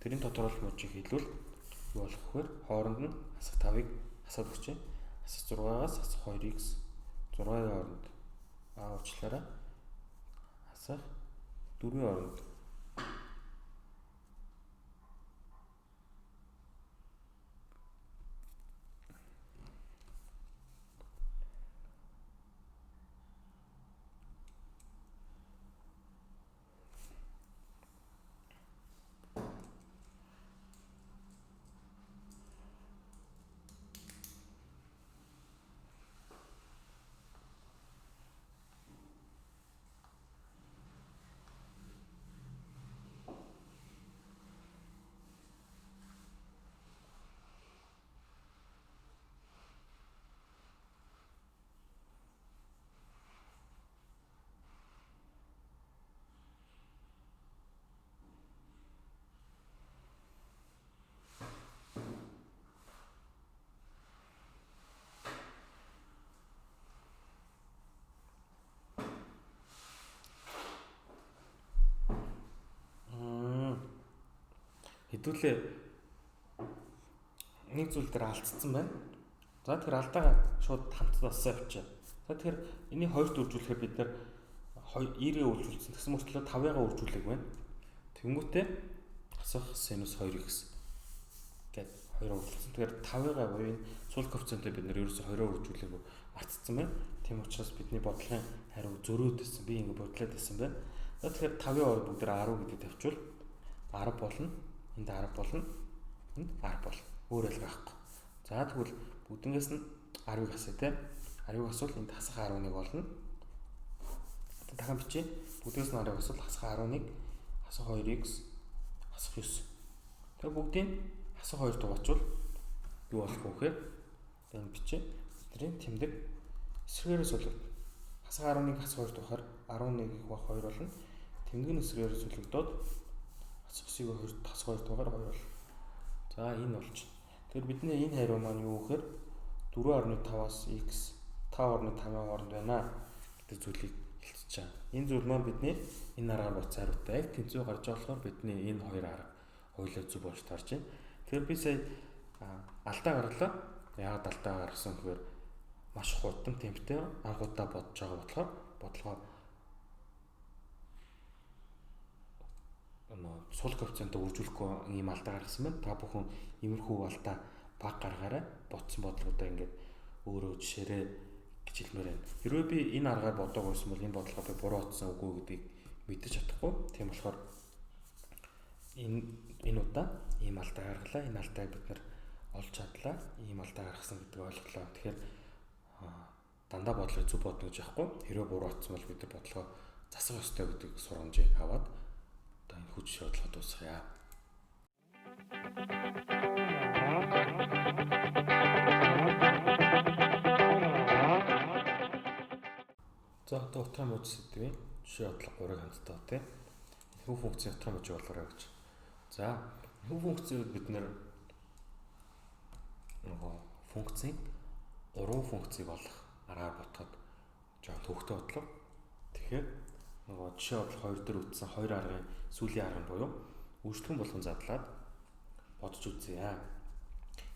Тэрийн тодорхойлолт мужийг хэлвэл юу болох вэхээр хооронд нь хасах 5-ыг хасаад өгч чинь. Хасах 6-аас хасах 2x 6-ийн хооронд уучлаарай. Хасах 4-ийн хооронд хэдүүлээ нэг зүйл дээр алдсан байна. За тэгэхээр алдаа шууд хамтдаа авчаа. За тэгэхээр энийг хоёрт үржүүлэхээр бид нар 9-ийг үржүүлсэн. Тэгсэн мөртлөө 5-ыг үржүүлэх байна. Тэнгүүтээ хасах синус 2x гэд 2 үржүүлсэн. Тэгэхээр 5-ыг буюу энэ сул коэффициентээ бид нар ерөөсө 2-оор үржүүлээг мартсан байна. Тийм учраас бидний бодлогын хариу зөрөөд байсан. Би ингэ бодлоод байсан байна. За тэгэхээр 5-ын орд бүгд 10 гэдэг тавьчвал 10 болно. Энд 10 болно. Энд 10 болно. Өөр ялгаа байхгүй. За тэгвэл бүгднгээс нь 10-ыг хасаа те. 10-ыг хасвал энд хасах 11 болно. Одоо дахин бичье. Бүгдээс нь 10-ыг хасвал хасах 11, хасах 2x, хасах 9. Тэгээ бүгдийг хасах 2 дугаачвал юу болох вэ гэхээр энэ бичье. Бидний тэмдэг эсрэгээрээ солигдно. Хасах 11 хасах 2 дугахаар 11 их баг 2 болно. Тэмдэг нь эсрэгээрээ солигдоод хасах 2 хасах 2 дугаар 2 бол. За энэ болж. Тэгэхээр бидний энэ хариу маань юу гэхээр 4.5-аас x 5.5-ын хооронд байна гэдэг зүйлийг хэлчихэж байгаа. Энэ зүйл маань бидний энэ аргаар боцсон хариутай яг тэнцүү гарч байгаа болохоор бидний энэ хоёр арга хоёулаа зөв болж тарж байна. Тэгэхээр би сая алдаа гарлаа. Яагаад алдаа гаргасан гэхээр маш хурдан темптэй анхудаа бодож байгаа болохоор бодлогоо сул коэффициентээ үржүүлэхгүй ийм алдаа гаргасан байна. Та бүхэн иймэрхүү алдаа баг гаргаарай. Бодсон бодлогуудаа ингээд өөрөө жишээрээ гэж хэлмээр байна. Хэрвээ би энэ аргаар бодоагүй байсан бол энэ бодлогоо би буруу утсан үгүй гэдгийг мэдэж чадахгүй. Тийм болохоор энэ удаа ийм алдаа гаргалаа. Энэ алдааг бид нар олж чадлаа. Ийм алдаа гаргасан гэдгийг ойлголоо. Тэгэхээр дандаа бодлого зөв бодно гэж яахгүй. Хэрвээ буруу утсан бол бид нар бодлогоо засах ёстой гэдэг сурамжийг аваад энэ хүч бодлого дуусгая. За одоо утгын мууч сэдвээ жишээ бодлого 3-ыг хамтдаа тийм. Хүү функцийн утгын мууч болгоорой гэж. За хүү функцийг бид нэр функцийн 3 функцийг олох аргаар бодоход жоохон төвхтэй бодлого. Тэгэхээр жишээ бодлого 2 дээр үтсэн 2 аргын сүүлийн арга нь буюу үйлчлэгэн болгон задлаад бодож үзье.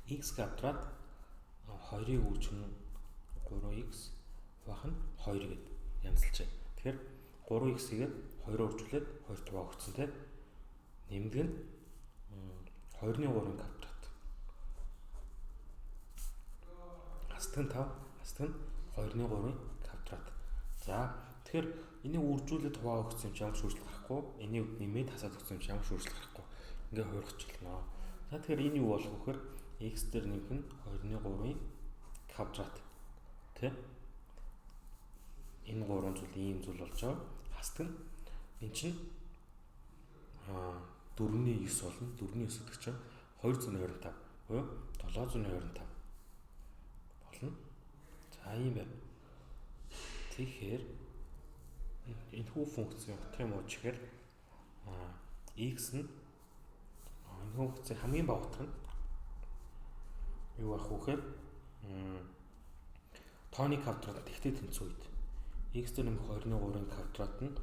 X квадрат 2-ыг үүсгэн 3x баах нь 2 гэд янзлж байна. Тэгэхээр 3x-ийг 2-оор үржүүлээд 2 тугаа өгсөн те. Нэмдэг нь 2-ны 3-ын квадрат. Хасдаг нь 5, хасдаг нь 2-ны 3-ын квадрат. За тэгэхээр энийг үржүүлээд хуваа өгсөн юм ямар ч өөрчлөлт гарахгүй. Энийг нэмээд хасаад өгсөн юм ямар ч өөрчлөлт гарахгүй. Ингээ хуургачлаа. За тэгэхээр энэ юу болох вэ гэхээр x дээр нэмэх нь 2-ны 3-ын квадрат. Тэ? Энэ 3 зүйл ийм зүйл болж байгаа. Хасдаг нь эн чинь 4-ний 9 болно. 4-ний 9 гэдэг чинь 225 буюу 725 болно. За ийм байна. Тэгэхээр энэ хүү функцийн утгын мууч гэхээр x нь энэ функцийн хамгийн бага утга нь юу ах вэ гэхээр тооны квадрат тэгтээ тэнцүү үед x дээр нэмэх 2-ны 3-ын квадрат нь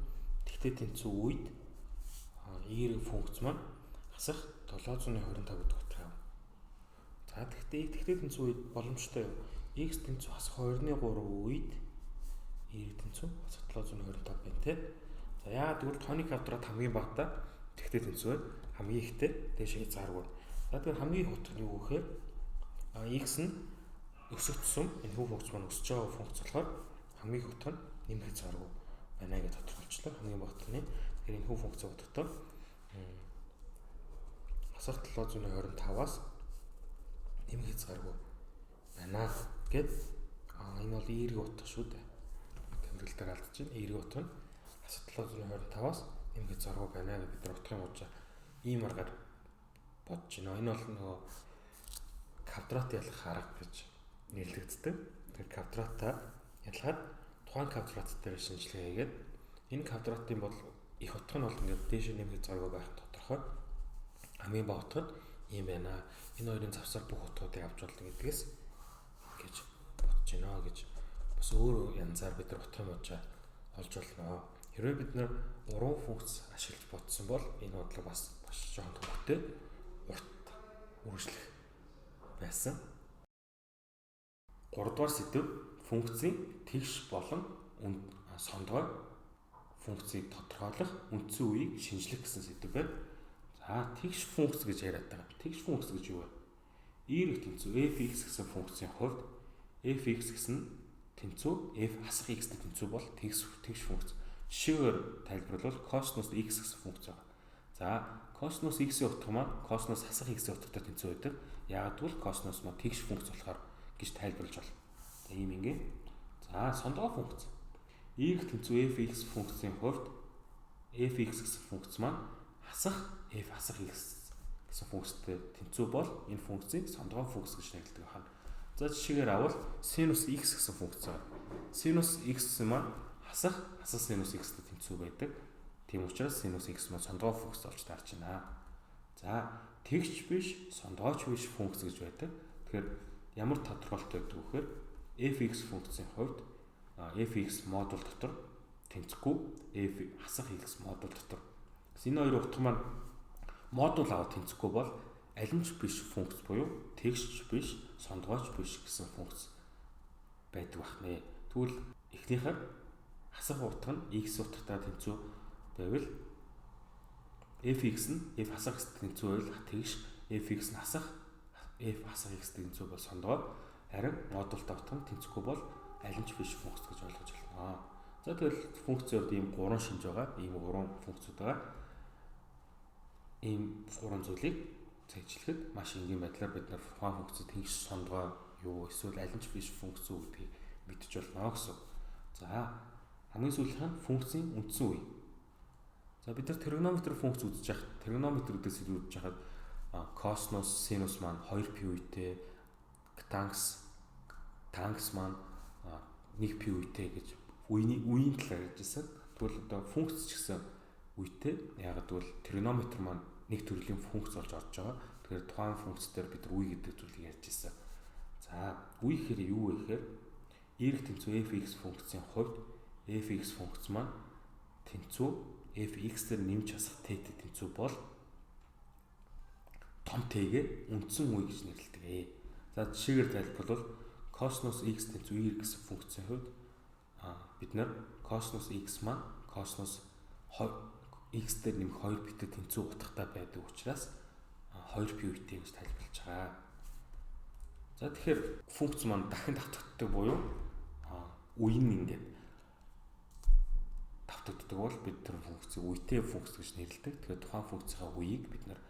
тэгтээ тэнцүү үед y функц маань хасах 725 гэдэг утга юм. За тэгтээ тэнцүү үед боломжтой юу? X тэнцүү хасах 2-3 үед Y тэнцүү хасах 725 байна те. За яагаад гэвэл тооны квадрат хамгийн багтаа тэгтээ тэнцүү хамгийн ихтэй дээшээ заргүй. За тэгэхээр хамгийн хутга нь юу гэхээр X нь өсөх тусам энэ хүү функц маань өсөж байгаа функц болохоор хамгийн хутга нь нэмэх заргүй байна гэж тодорхойлчлаа. Хамгийн багтаа нь тэгэхээр энэ хүү функц бодохдоо хасах 725-аас нэмэх хязгааргүй байна гэд энэ бол эерэг утга шүү дээ. Тэмдэглэлээр алдаж байна. Эерэг утга нь хасах 725-аас нэмэх хязгааргүй байна гэж бид нар утгын мужаа ийм аргаар бодож байна. Энэ бол нөгөө квадрат ялгах арга гэж нэрлэгддэг. Тэгэхээр квадратаа ялгаад тухайн квадрат дээр шинжилгээ хийгээд энэ квадратын бол их утга нь бол ингээд дээш нэмэх хязгааргүй байх тодорхой. Хамгийн бага утга нь ийм байна. Энэ хоёрын завсар бүх утгуудыг авч болно гэдгээс гэж бодож байна гэж бас өөр янзаар бид нар утгын мужаа олж болно. Хэрвээ бид нар уран функц ашиглаж бодсон бол энэ бодлого бас жоохон төвөгтэй урт үргэлжлэх байсан. 3 дугаар сэдэв функцийн тэгш болон сондгой функцийг тодорхойлох үндсэн үеийг шинжлэх гэсэн сэдэв байна. За тэгш функц гэж яриад байгаа. Тэгш функц гэж юу вэ? Y тэнцүү f(x) гэсэн функцийн хувьд f(x) гэсэн тэнцүү f хасах x-тэй тэнцүү бол тэгш функц. Жишээгээр тайлбарлавал косинус x гэсэн функц байгаа. За косинус x-ийн утга маань косинус хасах x-ийн утгатай тэнцүү байдаг. Яагад гэвэл косинус маань тэгш функц болохоор гэж тайлбарлаж байна. Ийм ингийн. За сондгой функц. Y тэнцүү f(x) функцийн хувьд f(x) гэсэн функц маань хасах x гэсэн функцтэй тэнцүү бол энэ функцийг сондгой функц гэж нэрлэдэг байна. За жишээгээр авал синус x гэсэн функц байна. Синус x маань хасах синус x-тэй тэнцүү байдаг. Тийм учраас синус x маань сондгой функц болж таарч байна. За тэгш биш, сондгойч биш функц гэж байдаг. Тэгэхээр ямар тодорхойлолт байдаг вэ гэхээр f(x) функцийн хувьд f(x) модуль дотор тэнцэхгүй f хасах x модуль дотор. Энэ хоёр утга маань модуль аваад тэнцэхгүй бол аль нь ч биш функц буюу тэгшч биш, сондгойч биш гэсэн функц байдаг бахнэ. Тэгвэл эхнийхээр хасах утга нь x утгатай тэнцүү байвал f(x) нь f хасах x-тэй тэнцүү байвал тэгш f(x) нь хасах f хасах x-тэй тэнцүү бол сондгой. Харин модультай утга нь тэнцэхгүй бол аль нь ч биш функц гэж ойлгож байна. За тэгэл функцийн хувьд ийм 3 шинж байгаа. Ийм 3 функцуд байгаа. Ийм 3 зүйлийг цэжлэхэд маш энгийн байдлаар бид нар тухайн функцэд тэгш сондгой юу эсвэл аль нь ч биш функц үү гэдгийг мэдчих болно гэсэн. За хамгийн сүүлийнх нь функцийн үндсэн үе. За бид нар тригонометри функц үзэж яхад тригонометрүүдээс үзэж яхад косинус, синус маань 2π үетэй, танкс маань 1π үетэй гэж үеийн талаар ярьжсэн. Тэгвэл одоо функц ч гэсэн үетэй. Яагаад гэвэл тригонометри маань нэг төрлийн функц болж орж байгаа. Тэгэхээр тухайн функц дээр бид нар үе гэдэг зүйлийг ярьж ирсэн. За үе гэхээр юу вэ гэхээр y тэнцүү f(x) функцийн хувьд f(x) функц маань тэнцүү f(x) дээр нэмж хасах t-тэй тэнцүү бол том t-гээ үндсэн үе гэж нэрлэдэг. За жишээгээр тайлбарлавал косинус x тэнцүү y гэсэн функцийн хувьд бид нар косинус x маань косинус x дээр нэмэх 2π-тэй тэнцүү утгатай байдаг учраас 2π үетэй гэж тайлбарлаж байгаа. За тэгэхээр функц маань дахин давтагддаг буюу үе нь ингээд давтагддаг бол бид тэр функцийг үетэй функц гэж нэрлэдэг. Тэгэхээр тухайн функцийн үеийг бид нар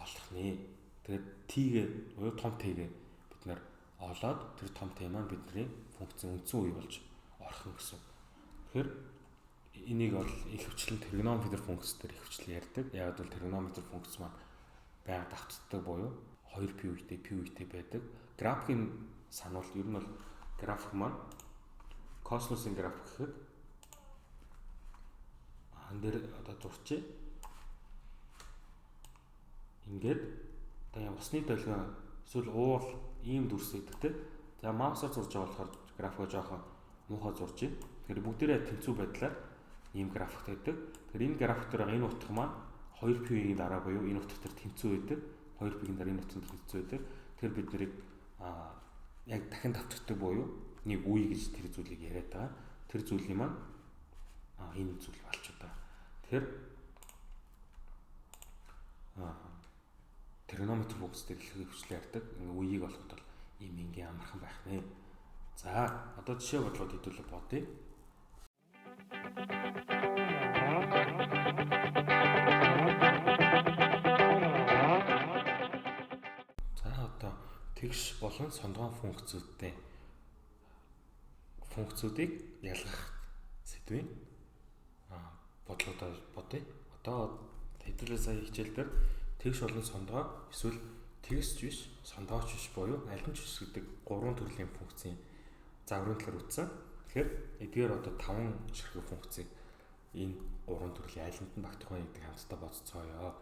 олох нэ. Тэгээд t-гээ буюу том t-гээ бид нар олоод тэр том t маань бидний функцийн үндсэн үе болж орох гэсэн. Тэгэхээр энийг бол их хвчлэн тригонометри функц дээр их хвчлэн ярьдаг. Яг бол тригонометри функц маань байнга давтагддаг буюу 2π үетэй π үетэй байдаг. Графикийн сануул ер нь бол график маань косинусын график гэхэд ан дээр одоо зурчээ. Ингээд одоо усны долгион эсвэл уул ийм дүрс өгдөг те. За маусаар зурж байгаа болохоор графикоо жоохон муухай зурж байна. Тэгэхээр бүгдээрээ тэнцүү байдлаар ийм график өгдөг. Тэгэхээр энэ график дээр энэ утга маань 2p-ийн дараа буюу энэ утга дээр тэнцүү байдаг. 2p-ийн дараа энэ утга дээр тэнцүү байдаг. Тэр бид нарыг яг дахин давтагддаг буюу нэг үе гэж тэр зүйлийг яриад байгаа. Тэр зүйлийн маань энэ зүйл болчиход байгаа. Тэгэхээр тригонометри функцтэй хэлхийг хүчлээ ярьдаг. Үеийг олоход бол ийм ингийн амархан байх нэ. За одоо жишээ бодлого хэдүүлээ бодъё. За одоо тэгш болон сондгоон функцүүдийг ялгах сэдвийн бодлогоо бодъё. Одоо хэдүүлээ сая хичээл дээр тэгш болон сондгоо эсвэл тэгсч биш, сондгооч биш буюу аль нь ч биш гэдэг гурван төрлийн функцийн загварын талаар үзсэн. Тэгэхээр эдгээр одоо 5 ширхэг функцийг энэ гурван төрлийн алинд нь багтах вэ гэдэг хамтдаа бодцгоё.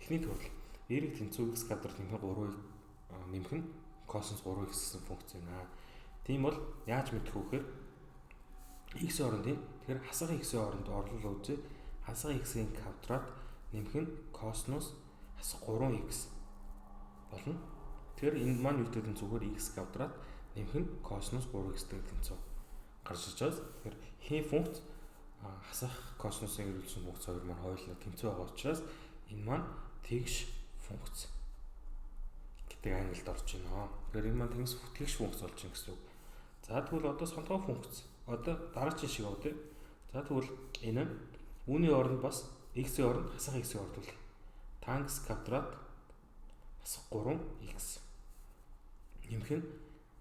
Эхний төрөл эерэг тэнцүү x квадрат нэмэх 3-ыг нэмэх нь косинус 3x гэсэн функц байна. Тийм бол яаж мэдэх вэ гэхээр x-ийн оронд тэгэхээр хасах x-ийн оронд орлол үзье. Хасах x-ийн квадрат нэмэх нь косинус 3x болно. Тэгэхээр энэ маань юу гэдэг нь зүгээр x квадрат нэмэх нь косинус 3x гэдэг тэнцүү гарч ирж байгаа. Тэгэхээр хийн функц хасах косинусыг ирүүлсэн функц хоёр маань хоёулаа тэнцүү байгаа учраас энэ маань тэгш функц гэдэг ангилд орж байна. Тэгэхээр энэ маань тэгш функц болж байна гэсэн үг. За тэгвэл одоо сондгоо функц. Одоо дараагийн шиг авъя. За тэгвэл энэ үүний оронд бас x-ийн оронд хасах x-ийн оронд бол танкс квадрат хасах 3x нэмэх нь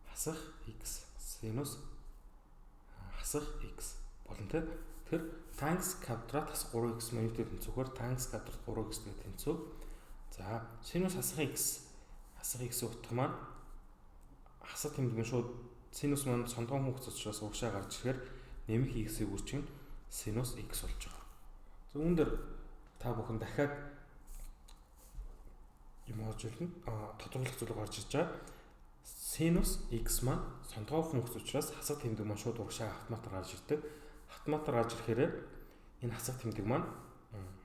хасах x синус хасах x болно те. Тэгэхээр танкс квадрат хасах 3x маань юу гэдэг тэнцвэр танкс квадрат 3x гэдэг тэнцүү. За синус хасах x утга маань хасах тэмдгэн шууд синус маань сондгоон функц учраас угшаа гарч ирэхээр нэмэх x-ийг үржих нь синус x болж байгаа. За үүн дээр та бүхэн дахиад юм олж ирнэ. Тодорхойлох зүйл гарч ирж байгаа. Синус x маань сондгоо функц учраас хасах тэмдэг маань шууд урагшаа автоматар гарч ирдэг. Автоматар гарч ирэхээр энэ хасах тэмдэг маань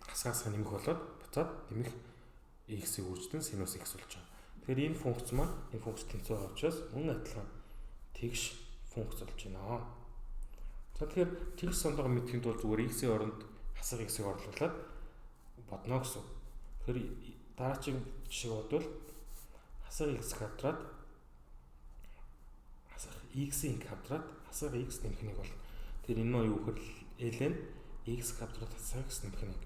хасгаас нэмэх болоод буцаад нэмэх x-ийг үрждэн синус x болж байгаа. Тэгэхээр энэ функц маань энэ функц тэнцүү байгаа учраас мөн адилхан тэгш функц болж байна. За тэгэхээр тэгш сондгоо мэдхийн тулд зүгээр x-ийн оронд хасах x-ийг орлуулад бодно гэсэн. Тэгэхээр дараагийн жишээ бодвол хасах x квадрат хасах x-ийн квадрат хасах x нэмэх нэг бол тэр энэ нь юу гэхээр ln x квадрат хасах x нэмэх нэг.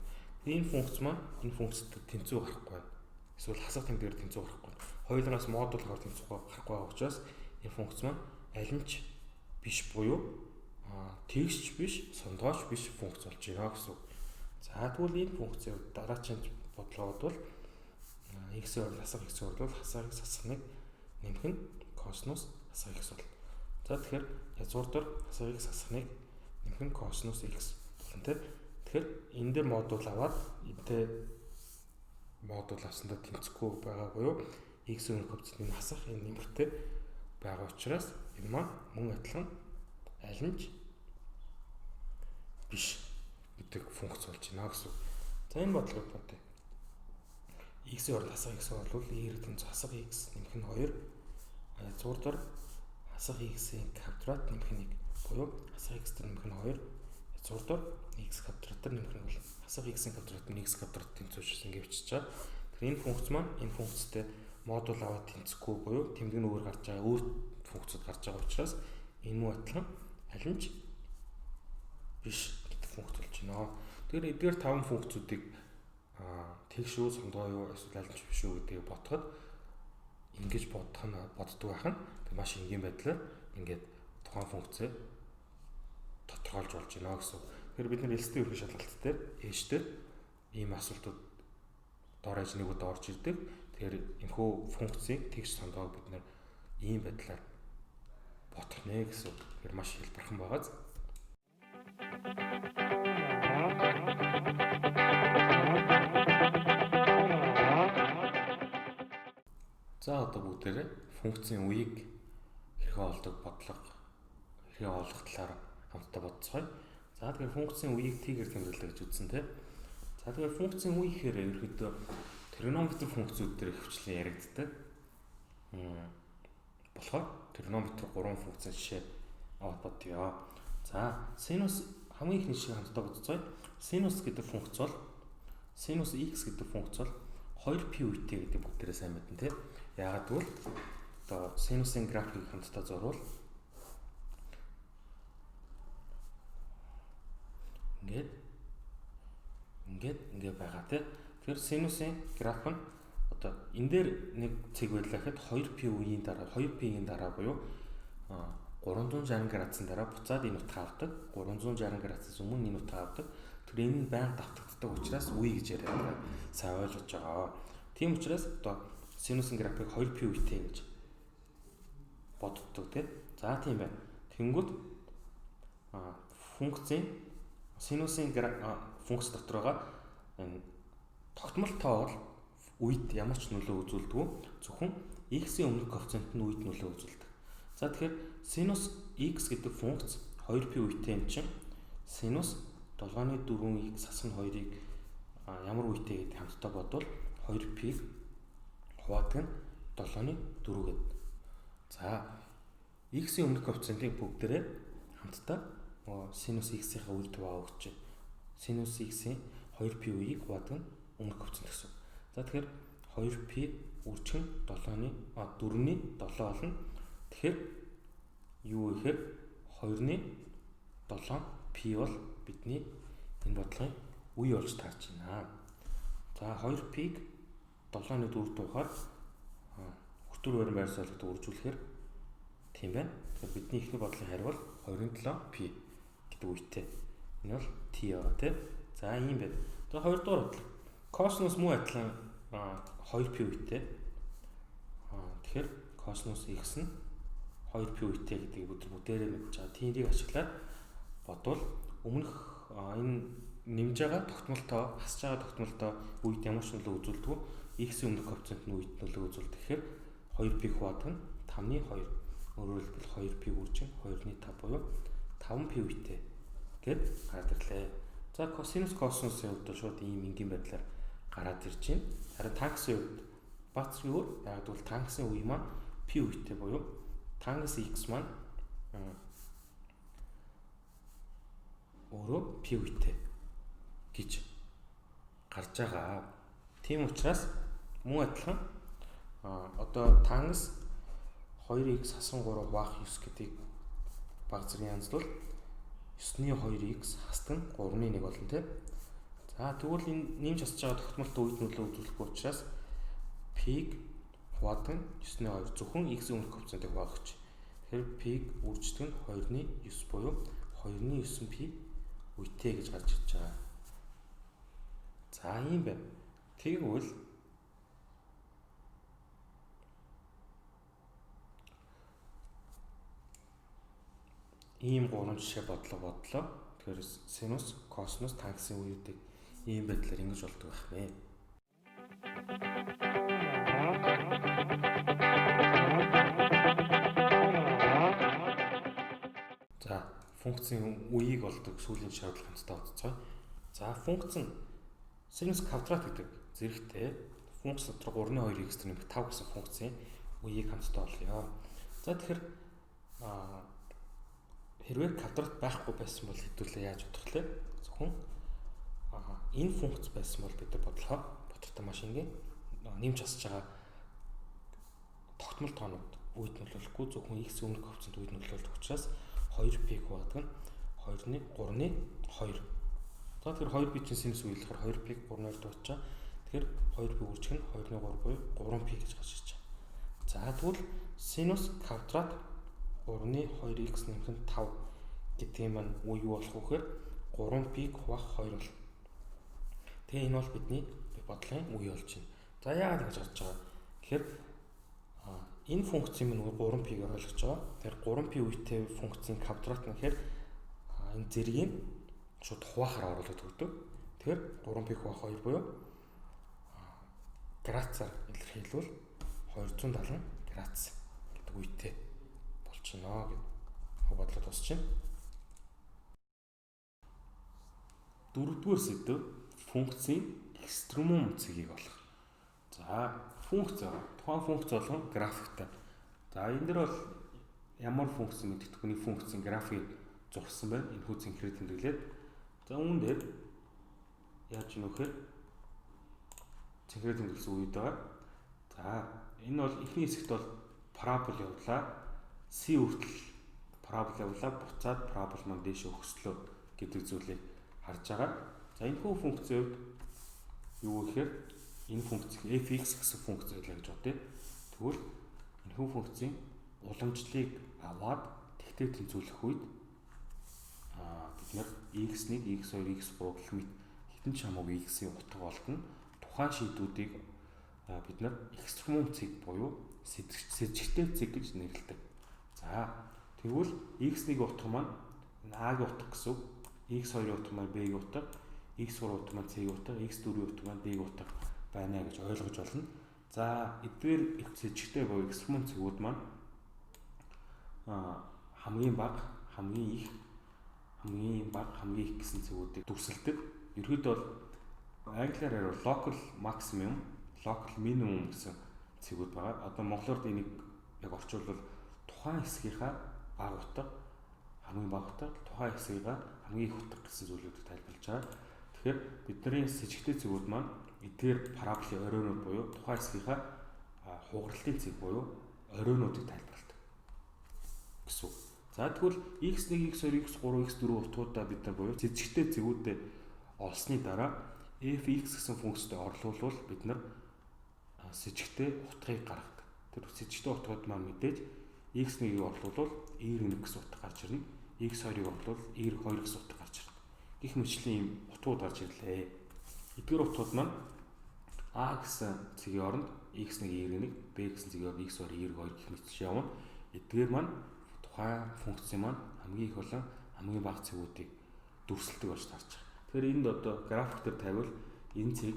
Энэ функц маань энэ функцэд тэнцүү гарахгүй байна. Эсвэл хасах тэмдгээр тэнцүү гарахгүй байна. Хоёулаас модулгаар тэнцүү гарахгүй байгаа учраас энэ функц маань аль нь ч биш буюу тэгшч биш, сондгооч биш функц болж байна гэсэн. За тэгвэл энэ функцийн дараагийн бодлогод бол x-ийн оронд хасах x-ийн оронд бол хасах x хасах нэг нэмэх нь косинус хасах x бол. За тэгэхээр язгуур дээр хасах x хасах нэг нэмэх нь косинус x болно те. Тэгэхээр энэ дээр модуль аваад энтэй модуль авсандаа тэнцэхгүй байгаа буюу x-ийн коэффициент хасах энэ нэмэртэй байгаа учраас энэ маань мөн адилхан аль нь ч биш гэдэг функц болж байна гэсэн. За энэ бодлогод бодъё. X-ийн оронд хасах x бол y-ийн тэнцүү хасах x нэмэх нь 2. Язгуур дээр хасах x-ийн квадрат нэмэх нь 1 буюу хасах x дээр нэмэх нь 2. Язгуур дээр x квадрат дээр нэмэх нь бол хасах x-ийн квадрат нь x квадрат тэнцүү шиг ингэ бичиж байгаа. Тэгэхээр энэ функц маань энэ функцтэй модуль аваад тэнцэхгүй буюу тэмдэг нь өөр гарч байгаа өөр функцуд гарч байгаа учраас энэ муу адилхан аль нь ч биш гэдэг функц болж байна. Тэгэхээр эдгээр 5 функцүүдийг тэг шүү сондгоо юу эсвэл аль нь ч биш үү гэдгийг бодоход ингэж боддог байх нь маш энгийн байдлаар ингээд тухайн функцээ тодорхойлж болж байна гэсэн. Тэгэхээр бид нар элстэй ерхий шалгалт дээр ээжтэй ийм асуултууд дор аж нэг удаа орж ирдэг. Тэгэхээр энэхүү функцийг тэгш сондгоог бид нар ийм байдлаар бодох нэ гэсэн. Тэгэхээр маш хэлбэрхэн байгааз. За одоо бүгдээрээ функцийн үеийг хэрхэн олдог бодлого хэрхэн олох талаар хамтдаа бодцгоё. За тэгэхээр функцийн үеийг t-гээр тэмдэглэдэг гэж үзсэн тийм. За тэгэхээр функцийн үе гэхээр ерөөдөө тригонометри функцүүд дээр хвчлэн яригддаг. Болохоор тригонометри 3 функцийн жишээ аваад бодъё. За синус хамгийн ихний жишээ хамтдаа бодцгоё. Синус гэдэг функц бол синус x гэдэг функц бол 2p үетэй гэдэг бүгдээрээ сайн мэднэ тийм. Яагаад гэвэл одоо синусын графикийг хамтдаа зурвал ингээд байгаа тийм. Тэгэхээр синусын график нь одоо энэ дээр нэг цэг байлаа гэхэд 2p үеийн дараа 2p-ийн дараа буюу 360 градусын дараа буцаад энэ утга авдаг. 360 градусаас өмнө энэ утга авдаг. Тэгэхээр энэ нь байнга давтагддаг учраас үе гэж яриад сайн ойлгож байгаа. Тийм учраас одоо синусын график 2p үетэй гэж боддог тийм. За тийм байна. Тэнгүүд функцийн синусын функц дотор байгаа энэ тогтмол тоо бол үед ямар ч нөлөө үзүүлдэг. Зөвхөн x-ийн өмнөх коэффициент нь үед нөлөө үзүүлдэг. За тэгэхээр синус x гэдэг функц 2p үетэй юм чинь синус 7.4x асгын 2-ыг ямар үетэй гэдэг хамтдаа бодвол 2p-г хуваадаг нь 7.4 гэдэг. За x-ийн өмнөх коэффициентыг бүгдээрээ хамтдаа синус x-ийн үе туваа өгч синус x-ийн 2p үеийг хуваадаг нь өмнөх коэффициент гэсэн. За тэгэхээр 2p үржих нь 4-ний 7 болно. Тэгэхээр юу гэхээр 2-ны 7p бол бидний энэ бодлогын үе болж таарч байна. За 2p-г 7.4 тухаар хүртүр баримт байр суурьд үржүүлэхээр тийм байна. Тэгэхээр бидний ихний бодлогын хариу бол 2.7p гэдэг үетэй. Энэ бол t байгаа тийм. За ийм байна. Тэгээ хоёрдугаар бодлого. Косинус муу адилхан 2p үетэй. Тэгэхээр косинус x нь 2p үетэй гэдгийг бүгдээрээ мэдж байгаа. Тэрийг ашиглаад бодвол өмнөх энэ нэмж байгаа тогтмол тоо, хасж байгаа тогтмол тоо үед ямар ч нөлөө үзүүлдэг. X-ийн өмнөх коэффициент нь үед нөлөө үзүүлдэг. Тэгэхээр 2p хуваадаг нь 5.2. Өөрөөр хэлбэл 2p үржин 2.5 буюу 5p үетэй гэд гараад ирлээ. За косинус косинусын хувьд шууд ийм энгийн байдлаар гараад ирж байна. Харин тангсын хувьд бац юу? Яг бол тангсын үе маань p үетэй буюу тангас x маань өөрөө p үетэй гэж гарч байгаа. Тийм учраас мөн адилхан одоо тангас 2x хасан 3 хуваах 9 гэдгийг баг зэргийн янзлуул 9-ний 2x хасдаг нь 3-ны 1 болно тийм. За тэгвэл энэ нэмж хасж байгаа тогтмолт үед нөлөө үзүүлэхгүй учраас p-г хуваадаг нь 9-ний 2 зөвхөн x-ийн өмнөх коэффициентыг хуваах гэж. Тэгэхээр p-г үрждэг нь 2-ны 9 буюу 2-ны 9p үетэй гэж гарч ирж байгаа. За ийм байна. Тэгвэл ийм 3 жишээ бодлоо. Тэгэхээр синус, косинус, тангсын үеүүдийг ийм байдлаар ингэж болдог байх нэ. За функцийн үеийг болдог сүүлийн шаардлага хамтдаа бодцгоё. За функц нь синус квадрат гэдэг зэрэгтэй функц дотор 3.2x нэмэх 5 гэсэн функцийн үеийг хамтдаа олъё. За тэгэхээр хэрвээ квадрат байхгүй байсан бол хэдүүлээ яаж бодох вэ? Зөвхөн энэ функц байсан бол бид нар бодохтой маш энгийн нэмж хасж байгаа тогтмол тоонууд үед нөлөөлөхгүй зөвхөн x өмнөх коэффициент үед нөлөөлөх учраас 2p хуваадаг нь 2-ны 3-ны 2. За тэгэхээр 2p чинь синус үе болохоор 2p 3-аар дуучаа. Тэгэхээр 2p үржих нь 2-ны 3 буюу 3p гэж гарч ирж байгаа. За тэгвэл синус квадрат 3-ны 2x нэмэх нь 5 гэдэг юм маань юу болох вэ гэхээр 3p-г хуваах 2 бол. Тэгээ энэ бол бидний бодлогын үе болж байна. За яагаад ингэж гарч байгаа? Тэгэхээр энэ функцийн минь 3p-г ойлгож байгаа. Тэгэхээр 3p үетэй функцийн квадрат нь гэхээр энэ зэргийг шууд хуваахаар оруулаад өгдөг. Тэгэхээр 3p хуваах 2 буюу градусаар илэрхийлвэл 270 градус гэдэг үетэй болчихно гэж бодлоод босч байна. Дөрөвдүгээр сэдв функцийн экстремум цэгийг олох. За тухайн функц болгон графиктай. За энэ дэр бол ямар функц мэддэг хүний функцийн график зурсан байна. Энэ хүү цэнхрээ тэмдэглээд. За үүн дээр яаж юм вэхээр цэнхрээ тэмдэглэсэн үед байгаа. За энэ бол эхний хэсэгт бол парабол явуулаа. C хүртэл парабол явуулаа. Буцаад парабол маань дээшээ өгслөө гэдэг зүйлийг харж байгаа. За энэ хүү функцийн үед юу гэхээр энэ функцийг fx гэсэн функц байлаа гэж бодъё. Тэгвэл энэ хүү функцийн уламжлалыг аваад тэгтээ тэнцвүүлэх үед бид нар x1, x2, x3 гэх мэт хэдэн ч хамаагүй x-ийн утга болтно. Тухайн шийдвүүдийг бид нар экстремум цэг буюу сэжигтэй цэг гэж нэрлэдэг. За тэгвэл x1-ийн утга маань a-гийн утга гэсэн үг, x2-ийн утга маань b-гийн утга, x3 утга маань c-гийн утга, x4-ийн утга маань d-гийн утга байна гэж ойлгож болно. За эдгээр сэжигтэй буюу экстремум цэгүүд маань хамгийн бага, хамгийн их гэсэн цэгүүдийг дүрсэлдэг. Ерөнхийдөө бол англиар local maximum, local minimum гэсэн цэгүүд байгаа. Одоо монголоор энийг яг орчуулбал тухайн хэсгийнхаа бага утга, хамгийн бага утга, тухайн хэсгийнхаа хамгийн их утга гэсэн зүйлүүдийг тайлбарлаж байгаа. Тэгэхээр бидний сэжигтэй цэгүүд маань эдгээр параболын оройнууд буюу тухайн хэсгийнхаа хугаралтын цэг буюу оройнуудыг тайлбарладаг гэсэн үг. За тэгвэл x1, x2, x3, x4 утгуудаа бид нар буюу сэжигтэй цэгүүдэд олсны дараа fx гэсэн функцтэй орлуулвал бид нар сэжигтэй утгыг гаргадаг. Тэр сэжигтэй утгууд маань мэдээж x1-ийг орлуулвал y1 гэсэн утга гарч ирнэ. x2-ыг орлуулвал y2 гэсэн утга гарч ирнэ. Гэх мэтчлэн ийм утгууд гарч ирлээ. Эдгээр утгууд маань a гэсэн цэгийн оронд x1 y1, b гэсэн цэгийн оронд x2 y2 гэх мэтчлэн явна. Эдгээр маань тухайн функцийн маань хамгийн их болон хамгийн бага цэгүүдийг дүрсэлдэг болж тарж байгаа. Тэгэхээр энд одоо график дээр тавиул энэ цэг,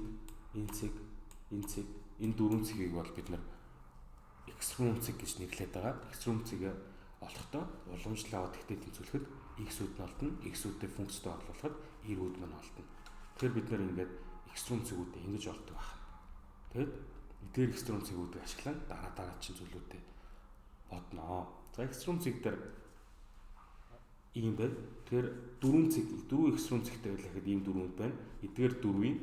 энэ дөрвөн цэгийг бол бид нар экстремум цэг гэж нэрлэдэг байгаа. Экстремум цэгээ олохдоо уламжлал аваад тэгтээ тэнцвүүлэхэд x-үүд нь олдно, x-үүдтэй функцтэй орлуулахад y-үүд маань олдно. Тэгэхээр бид нар ингээд экстремум цэгүүдээ ингэж олдог байна. Тэгэд эдгээр экстремум цэгүүдийг ашиглан дараагийн зүйлүүдэд бодноо. За экстремум цэг дээр ийм байна. Тэгэхээр дөрвөн экстремум цэгтэй байлаа гэхэд ийм дөрвөнд байна. Эдгээр дөрвийн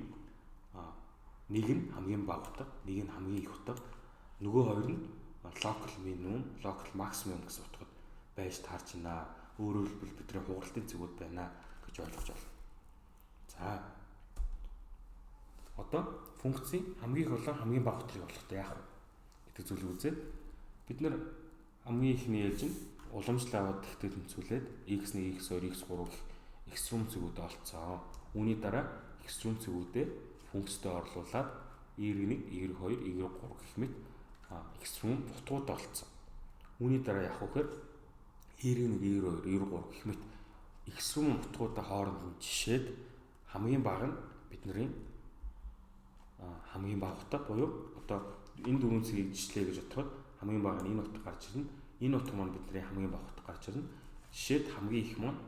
нэг нь хамгийн бага утга, нэг нь хамгийн их утга, нөгөө хоёр нь local minimum, local maximum гэсэн утгад байж таарч байна. Өөрөөр хэлбэл бидний хугарлтын цэгүүд байна гэж ойлгож байна. За одоо функцийн хамгийн их болон хамгийн бага утгыг олохдоо яах вэ гэдэг зүйлийг үзээд бид нар хамгийн ихний ээлж нь уламжлал аваад тэгтээ тэнцвүүлээд x1, x2, x3 гэх экстрем цэгүүдээ олцсон. Үүний дараа экстрем цэгүүдээ функцтэй орлуулад y1, y2, y3 гэх мэт экстрем утгууд олцсон. Үүний дараа яах вэ гэхээр y1, y2, y3 гэх мэт экстрем утгуудаа хооронд нь жишээд хамгийн бага нь бидний хамгийн бага утга буюу одоо энэ дөрвөн цэгийг жишлээ гэж бодоход хамгийн бага нь энэ утга гарч ирнэ. Энэ утга маань бидний хамгийн бага утга гарч ирнэ. Жишээд хамгийн их маань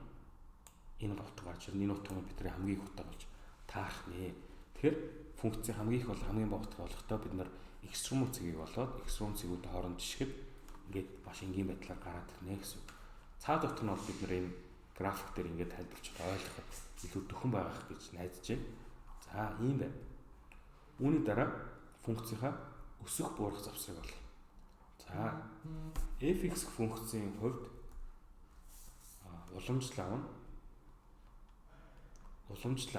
энэ утга гарч ирнэ. Энэ утга маань бидний хамгийн их утга болж таарах нэ. Тэгэхээр функцийн хамгийн их бол хамгийн бага утга олохдоо бид нар экстремум цэгийг олоод экстремум цэгүүд хооронд жишгэд ингээд маш энгийн байдлаар гараад ирнэ гэсэн. Цаад утга нь бол бид нар энэ график дээр ингээд тайлбарч ойлгоход илүү төхөн байгаах гэж найдаж байна. За ийм байна. Үүний дараа функцийнхаа өсөх буурах завсрыг олно. За fx функцийн хувьд уламжлал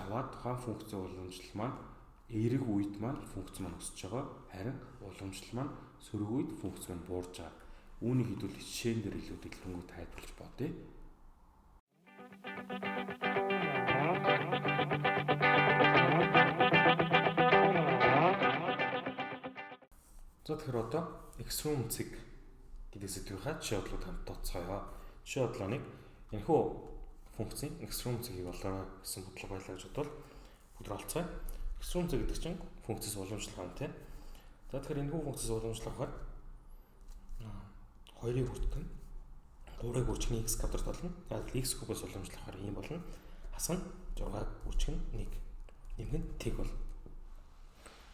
аваад тухайн функцийн уламжлал маань эерэг үед маань функц маань өсөж байгаа. Харин уламжлал маань сөрөг үед функц маань буурж байгаа. Үүнийг хэдүүл жишээн дээр илүү дэлгэрэнгүй тайлбарлаж бодъё. За тэгэхээр одоо экстрем цэг гэдэг сэдвийнхаа жишээ бодлоод хамт тооцоолъё. Жишээ бодлооныг энэхүү функцийн экстрем цэгийг олоорой гэсэн бодлого байлаа гэж бодвол бүгд олцгоё. Экстрем цэг гэдэг чинь функцээс уламжлах юм тийм. За тэгэхээр энэхүү функцээс уламжлахаар 2-ыг хүртэн 3-ыг хүрчгэн x квадрат болно. За x кубаас уламжлахаар ийм болно. Хасна 6-ыг хүрчгэн 1. нэмэх нь тэг бол.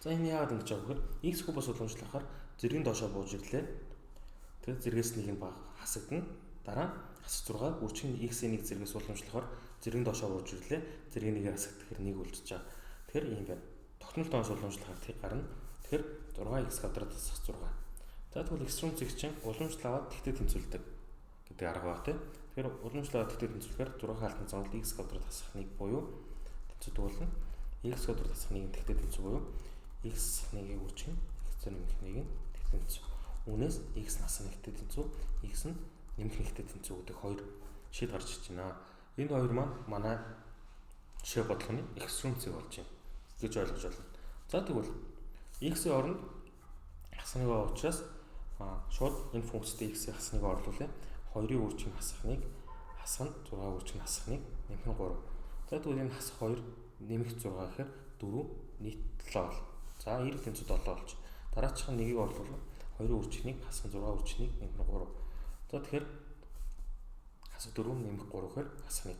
За энэ яагаад ингэж байгаа вэ гэхээр x кубоос уламжлахаар зэргийн доошоо бууж ирлээ. Тэгэхээр зэргээс нэг нь баг хасагдана. Дараа нь хасах 6 үржих нь x-ийн нэг зэргээс уламжлахаар зэргийн доошоо бууж ирлээ. Зэргийн нэгээр хасагдах хэрэг нэг үлдчихэж байгаа. Тэгэхээр ийм байна. Тогтмол доошоо уламжлахаар тэг гарна. Тэгэхээр 6x квадрат хасах 6. За тэгвэл экстрем зэг чинь уламжлалаад тэгтээ тэнцвэрдэг гэдэг арга байна тийм. Тэгэхээр уламжлалаад тэгтээ тэнцвэрэхээр 6 хаалтан цогцолд x квадрат хасах 1 буюу тэнцвэрдэг болно. X квадрат хасах 1 тэгтээ тэнцвэр буюу x 1-ийг үржих нь x нэмэх 1-ийг тэгтээ тэнцвэр. Үүнээс x насны нэгтэй тэнцвэр, x нь нэмэх нэгтэй тэнцвэр гэдэг хоёр шийд гарч ирж байна. Энэ хоёр маань манай жишээ бодлогын экстрем зэг болж байна гэж ойлгож байна. За тэгвэл x-ийн оронд хасах нэг учраас шууд энэ функцтэй x-ийн хасах нэг орлуулъя. 2-ын үржих хасах 1, хасах нь 6 үржих хасах 1, нэмэх нь 3. За тэгвэл энэ хасах 2 нэмэх 6 гэхээр 4 нийт 7 бол. За 90 тэнцвэр 7 болж. Дараачих нь 1-ийг орлуулах 2-ын үржих 1, хасах 6 үржих 1, нэмэх нь 3. За тэгэхээр хасах 4 нэмэх 3 гэхээр хасах 1.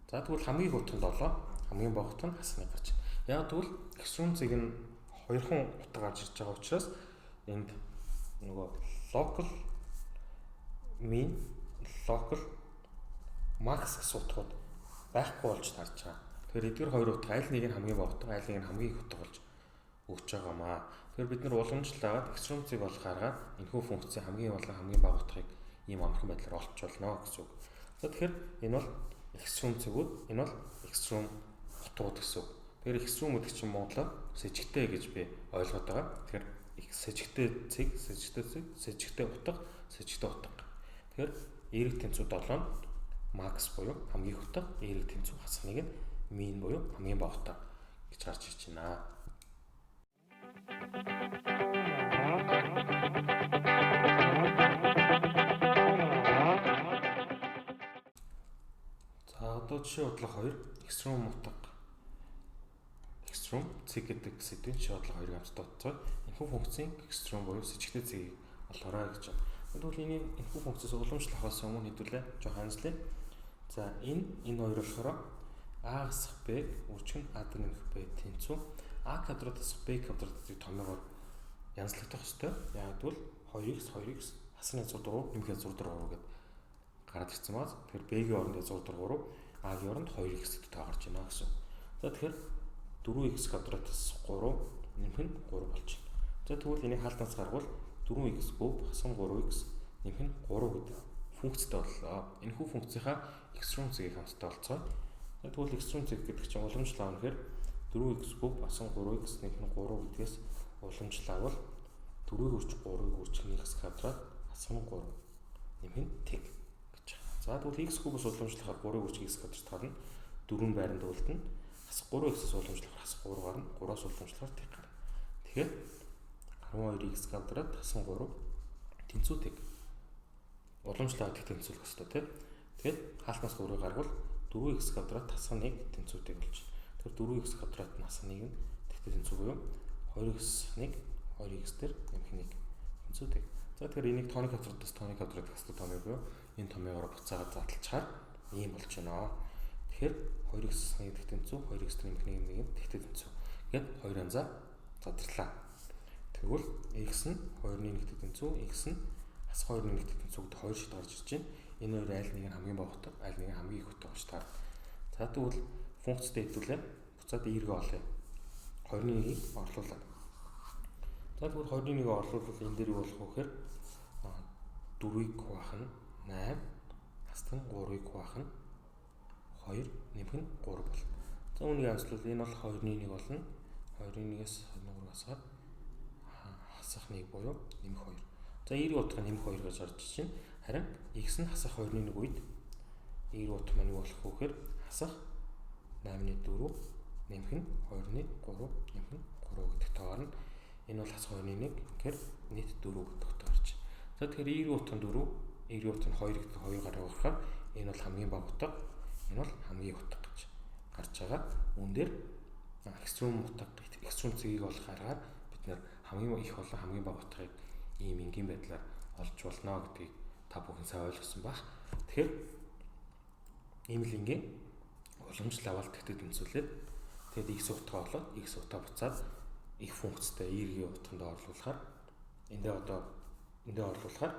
За тэгвэл хамгийн их утга нь 7, хамгийн бага утга нь хасах 1 гарч байна. Яг тэгвэл экстрем зэг нь хоёрхан утга гарч ирж байгаа учраас энд нөгөө local mean, local max гэсэн утгууд байхгүй болж тарж байгаа. Тэгэхээр эдгээр хоёр утга аль нэг нь хамгийн бага утга, аль нэг нь хамгийн их утга болж өгч байгаамаа. Тэгэхээр бид нар уламжлалаад экстрем зэг болох аргаар энэхүү функцийн хамгийн болон хамгийн бага утгыг ийм амархан байдлаар олж болно гэсэн үг. За тэгэхээр энэ бол экстрем зэгүүд, энэ бол экстрем утгууд гэсэн үг. Тэгэхээр экстрем гэдэг чинь монголоор сэжигтэй гэж би ойлгоод байгаа. Тэгэхээр сэжигтэй зэг, сэжигтэй утга, сэжигтэй утга. Тэгэхээр эерэг тэнцүү 7 нь макс буюу хамгийн их утга, эерэг тэнцүү хасах нэг нь мин буюу хамгийн бага утга гэж гарч ирж байна. За одоо жишээ бодлого 2 экстрем утга. Экстрем зэг гэдэг сэдвийн жишээ бодлого 2-ыг хамтдаа бодцоо. Энэхүү функцийн экстрем буюу сэжигтэй зэгийг олоорой гэж байна. Тэгвэл энэхүү функцээс уламжлахаас өмнө хэдүүлээ жоох анзлаа. За энэ хоёр болохоор а хасах b үржих нь а нэмэх b тэнцүү а квадрат хасах b квадратыг томьёогоор янзлагдах ёстой. Яг тэгвэл 2x хасны язгуур 3 нэмэх язгуур 3 гэдэг гараад ирсэн баз. Тэгэхээр b-ийн оронд язгуур 3, a-гийн оронд 2x гэдэг тоо гарч байна гэсэн. За тэгэхээр 4x квадрат хасах 3 нэмэх нь 3 болж байна. За тэгвэл энийг хаалтнаас гаргавал 4x куб хасах нь 3x нэмэх нь 3 гэдэг функцтэй боллоо. Энэхүү функцийнхаа экстрем зэгийг хамтдаа олцгоо. Тэгвэл экстрем зэг гэдэг чинь уламжлал аавна гэхээр 4x куб хасах 3x нэмэх нь 3 гэдгээс уламжлал авал 4-ийг үржих 3-ыг үржих x квадрат хасах нь 3 нэмэх нь тэг гэж байна. За тэгвэл x кубоос уламжлахаар 3-ыг үржих x квадрат гарна. 4 байранд үлдэнэ. Хасах 3x-ээс уламжлахаар хасах 3 гарна. 3-аас уламжлахаар тэг гарна. Тэгэхээр 12x квадрат хасах 3 тэнцүү тэг. Уламжлалаа тэг тэнцүүлэх хэрэгтэй тийм. Тэгэхээр хаалтнаас 3-ыг гаргавал 4x квадрат хасах 1 тэнцүүтэй болж байна. Тэгэхээр 4x квадрат нь хасах 1 нь тэгтээ тэнцүү буюу 2x 1 2x дээр нэмэх 1 тэнцүүтэй. За тэгэхээр энийг тооны квадратаас тооны квадрат хасдаг тооны буюу энэ томьёогоор буцаагаад задлчаар ийм болж байна. Тэгэхээр 2x 1 тэгтээ тэнцүү 2x дээр нэмэх 1 тэгтээ тэнцүү. Гэт хоёр янзаар задлаа. Тэгвэл x нь 2-ны 1 тэгтээ тэнцүү, x нь хасах 2-ны 1 тэгтээ тэнцүү гэдэг хоёр шийд гарч ирж байна. Энэ хоёр аль нэг нь хамгийн бага утга, аль нэг нь хамгийн их утга гэж таар. За тэгвэл функцтэй хэдүүлээ буцаад эергээ олъё. 21-ийг орлуулад. За тэгвэл 21-ийг орлуулвал энэ дээр юу болох вэ гэхээр 4-ийг хуваах нь 8, хасдаг нь 3-ыг хуваах нь 2, нэмэх нь 3 болно. За үүнийг анзлуул энэ бол 2-1 болно. 2-1-ээс 23 хасгаад хасах 1 буюу нэмэх 2. За эерэг утга нэмэх 2 гэж гарч ирж байна. Харин x нь хасах 2-1 үед эерэг утга маань юу болох вэ гэхээр хасах 8-ны 4 нэмэх нь 2-ны 3 нэмэх нь 3 гэдэг тоогоор нь энэ бол хасах 2-ны 1 гэхээр нийт 4 гэдэг утга гарч байна. За тэгэхээр эерэг утга нь 4, эерэг утга нь 2 гэдэг 2 гараа гарахаар энэ бол хамгийн бага утга, энэ бол хамгийн утга гэж гарч байгаа. Үүн дээр экстрем утга, экстрем зэгийг олох аргаар бид нэр хамгийн их болон хамгийн бага утгыг ийм энгийн байдлаар олж болно гэдгийг та бүхэн сайн ойлгосон баг. Тэгэхээр ийм л энгийн уламжлал авалт тэгтээ тэнцүүлээд Тэгэд x утгаа болоод x утгаа буцаад их функцтэй y-ийн утганд оруулахаар эндээ оруулахаар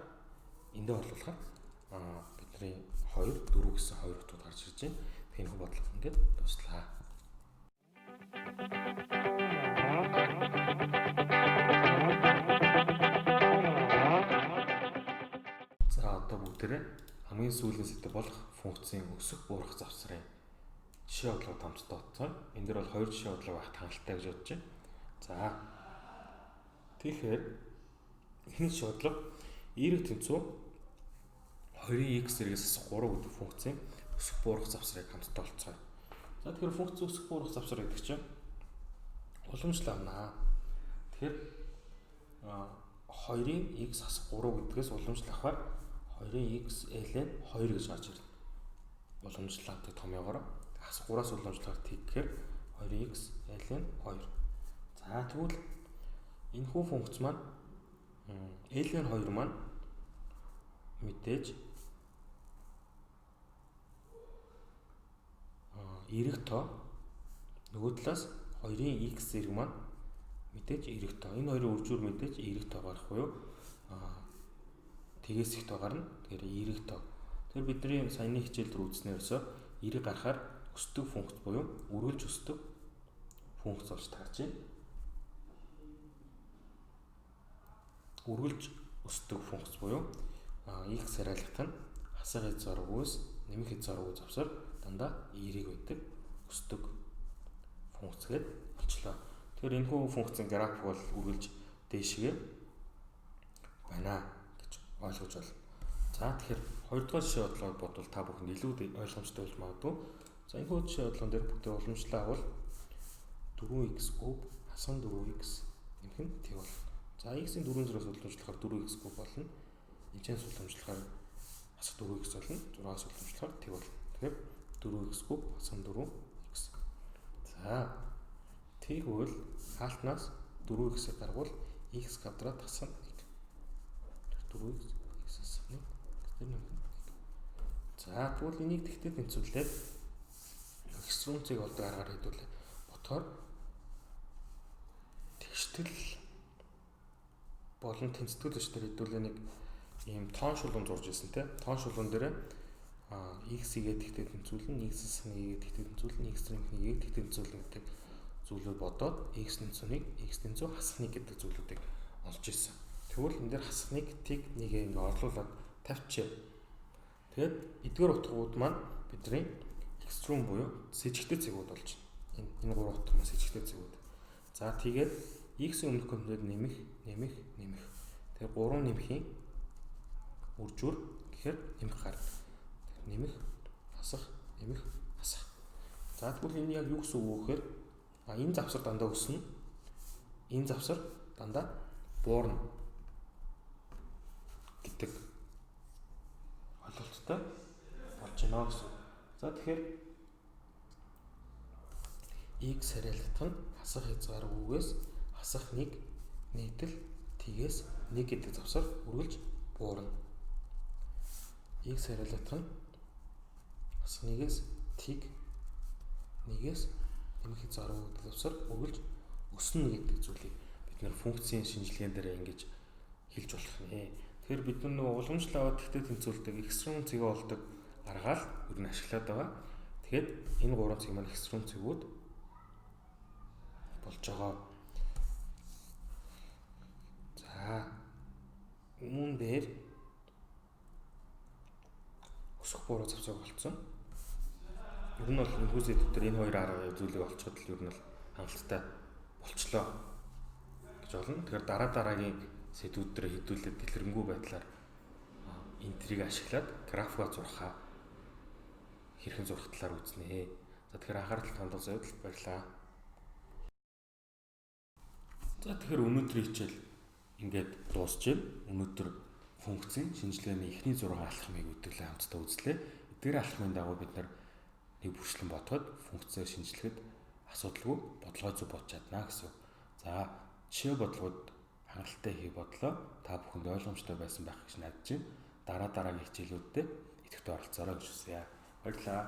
бидний 2 4 гэсэн 2 утгууд гарч ирж байна. Тэгэхээр энэ бодлого ингээд дуслаа. За одоо бүгдээрээ хамгийн сүүлийн сэдэв болох функцийн өсөх буурах завсрын жишээ бодлого хамтдаа утсан. Энэ дээр бол 2 жишээ бодлого багт хангалттай гэж бодож байна. За тэгэхээр эхний жишээ бодлого y тэнцүү 2x зэрэгс 3 гэдэг функцийн өсөх буурах завсрыг хамтдаа олцгоё. За тэгэхээр функц өсөх буурах завсар гэдэг чинь уламжлал авнаа. Тэгэхээр 2-ын x хас 3 гэдгээс уламжлал авахаар 2-ын x ln 2 гэж гарч ирнэ. Уламжлал авдаг томьёогоор хас 3-аас уламжлахаар t гэхээр 2-ын x ln 2. За тэгвэл энэ хүү функц маань ln 2 маань мэдээж эрэг тоо нөгөө талаас 2-ын x зэрэг маань мэдээж эрэг тоо. Энэ хоёрын үржүүр мэдээж эрэг тоо гарах буюу тгээс их тоо гарна. Тэгэхээр эрэг тоо. Тэгэхээр бидний саяны хичээл дээр үзснээрсөө эрэг гарахаар өсдөг функц буюу үргэлж өсдөг функц болж таарч байна. Үргэлж өсдөг функц буюу x хариалгах нь хасах хэд зоргоос нэмэх хэд зоргоо завсар дандаа эрэг байдаг өсдөг функц гээд болчлоо. Тэгэхээр энэ хүү функцийн график бол үргэлж дээшгээ байна гэж ойлгож байна. За тэгэхээр хоёрдугаар жишээ бодлогыг бодвол та бүхэнд илүү ойлгомжтой болж магадгүй. За энэ хүү жишээ бодлогон дээр бүгдээ уламжлал авал 4x куб хасах 4x нэмэх нь t болно. За x-ийн 4 зэрэгс уламжлахаар 4x куб болно. Эцээс уламжлахаар хасах 4x болно. 6-аас уламжлахаар t болно. Тэгэхээр 4x куб хасах 4x. За тэгвэл хаалтнаас 4x-ийг гаргуул x квадрат хасах 1. 4x хасах 1. За тэгвэл энийг тэгтээ тэнцвүүлээд экструнцыг олдог аргаар хэдүүлээ. Ботхоор тэгштэл болон тэнцэтгэл өчтөр хэдүүлээ нэг ийм тоон шулуун зурж ирсэн те. Тоон шулуун дээр x-ийг тэгтээ тэнцвүүлэн, x-ийн тэгтээ тэнцвүүлэн, x-ийн тэгтээ тэнцвүүлэн гэдэг зүйлүүд бодоод x тэнцвэнийг x тэнцүү хасах 1 гэдэг зүйлүүдийг олж ирсэн. Тэгвэл энэ дээр хасах 1-ийг нэгээ ингээ орлуулад тавьчих. Тэгээд эдгээр утгууд маань бидний экструм буюу сэжигтэй цэгүүд болж байна. Энэ 3 утга маань сэжигтэй цэгүүд. За тэгээд x-ийн өмнөх компонент нэмэх. Тэгэхээр 3 нэмхийн үржүүр гэхээр нэмэх гарна. Нэмэх, хасах. За тэгвэл энэ яг юу гэсэн үг вэ гэхээр энэ завсар дандаа өснө. Энэ завсар дандаа буурна гэдэг ойлголттой болж байна гэсэн. За тэгэхээр x хариалгах нь хасах хязгааргүйгээс хасах 1 нийтэл тгээс 1 гэдэг завсар үргэлж буурна. X хариалгах нь хасах 1-ээс тг 1-ээс нэмэх хязгааргүй гэдэг завсар үргэлж өснө гэдэг зүйлийг бид нэр функцийн шинжилгээнд дээр ингэж хэлж болох нэ. Тэгэхээр бид нар уламжлал аваад тэгтээ тэнцвүүлдэг экстрем цэгээ болдог аргаал ер нь ашиглаад байгаа. Тэгэхээр энэ 3 цэг маань экстрем цэгүүд болж байгаа. За үүн дээр өсөх буурах завсар болцсон. Ер нь бол энэхүү сэдвээр энэ хоёр арга зүйлийг олцоход л ер нь л хангалттай болчлоо гэж болно. Тэгэхээр дараагийн сэдвүүд дээр хэдүүлээд дэлгэрэнгүй байдлаар энтрийг ашиглаад графика зурхаа хэрхэн зурх талаар үзнэ. За тэгэхээр анхаарал хандуулж баярлалаа. За тэгэхээр өнөөдрийн хичээл ингээд дуусж байна. Өнөөдөр функцийн шинжилгээний эхний 6 алхмыг өдөрлөө хамтдаа үзлээ. Эдгээр алхмын дагуу бид нар нэг бүрчлэн бодоход функцээ шинжилгэхэд асуудалгүй бодлогоо зөв бодож чадна гэсэн. За жишээ бодлогод хангалттай хийх бодлоо та бүхэнд ойлгомжтой байсан байх гэж найдаж байна. Дараагийн хичээлүүдэд идэвхтэй оролцоорой гэж хүсье. Баярлалаа.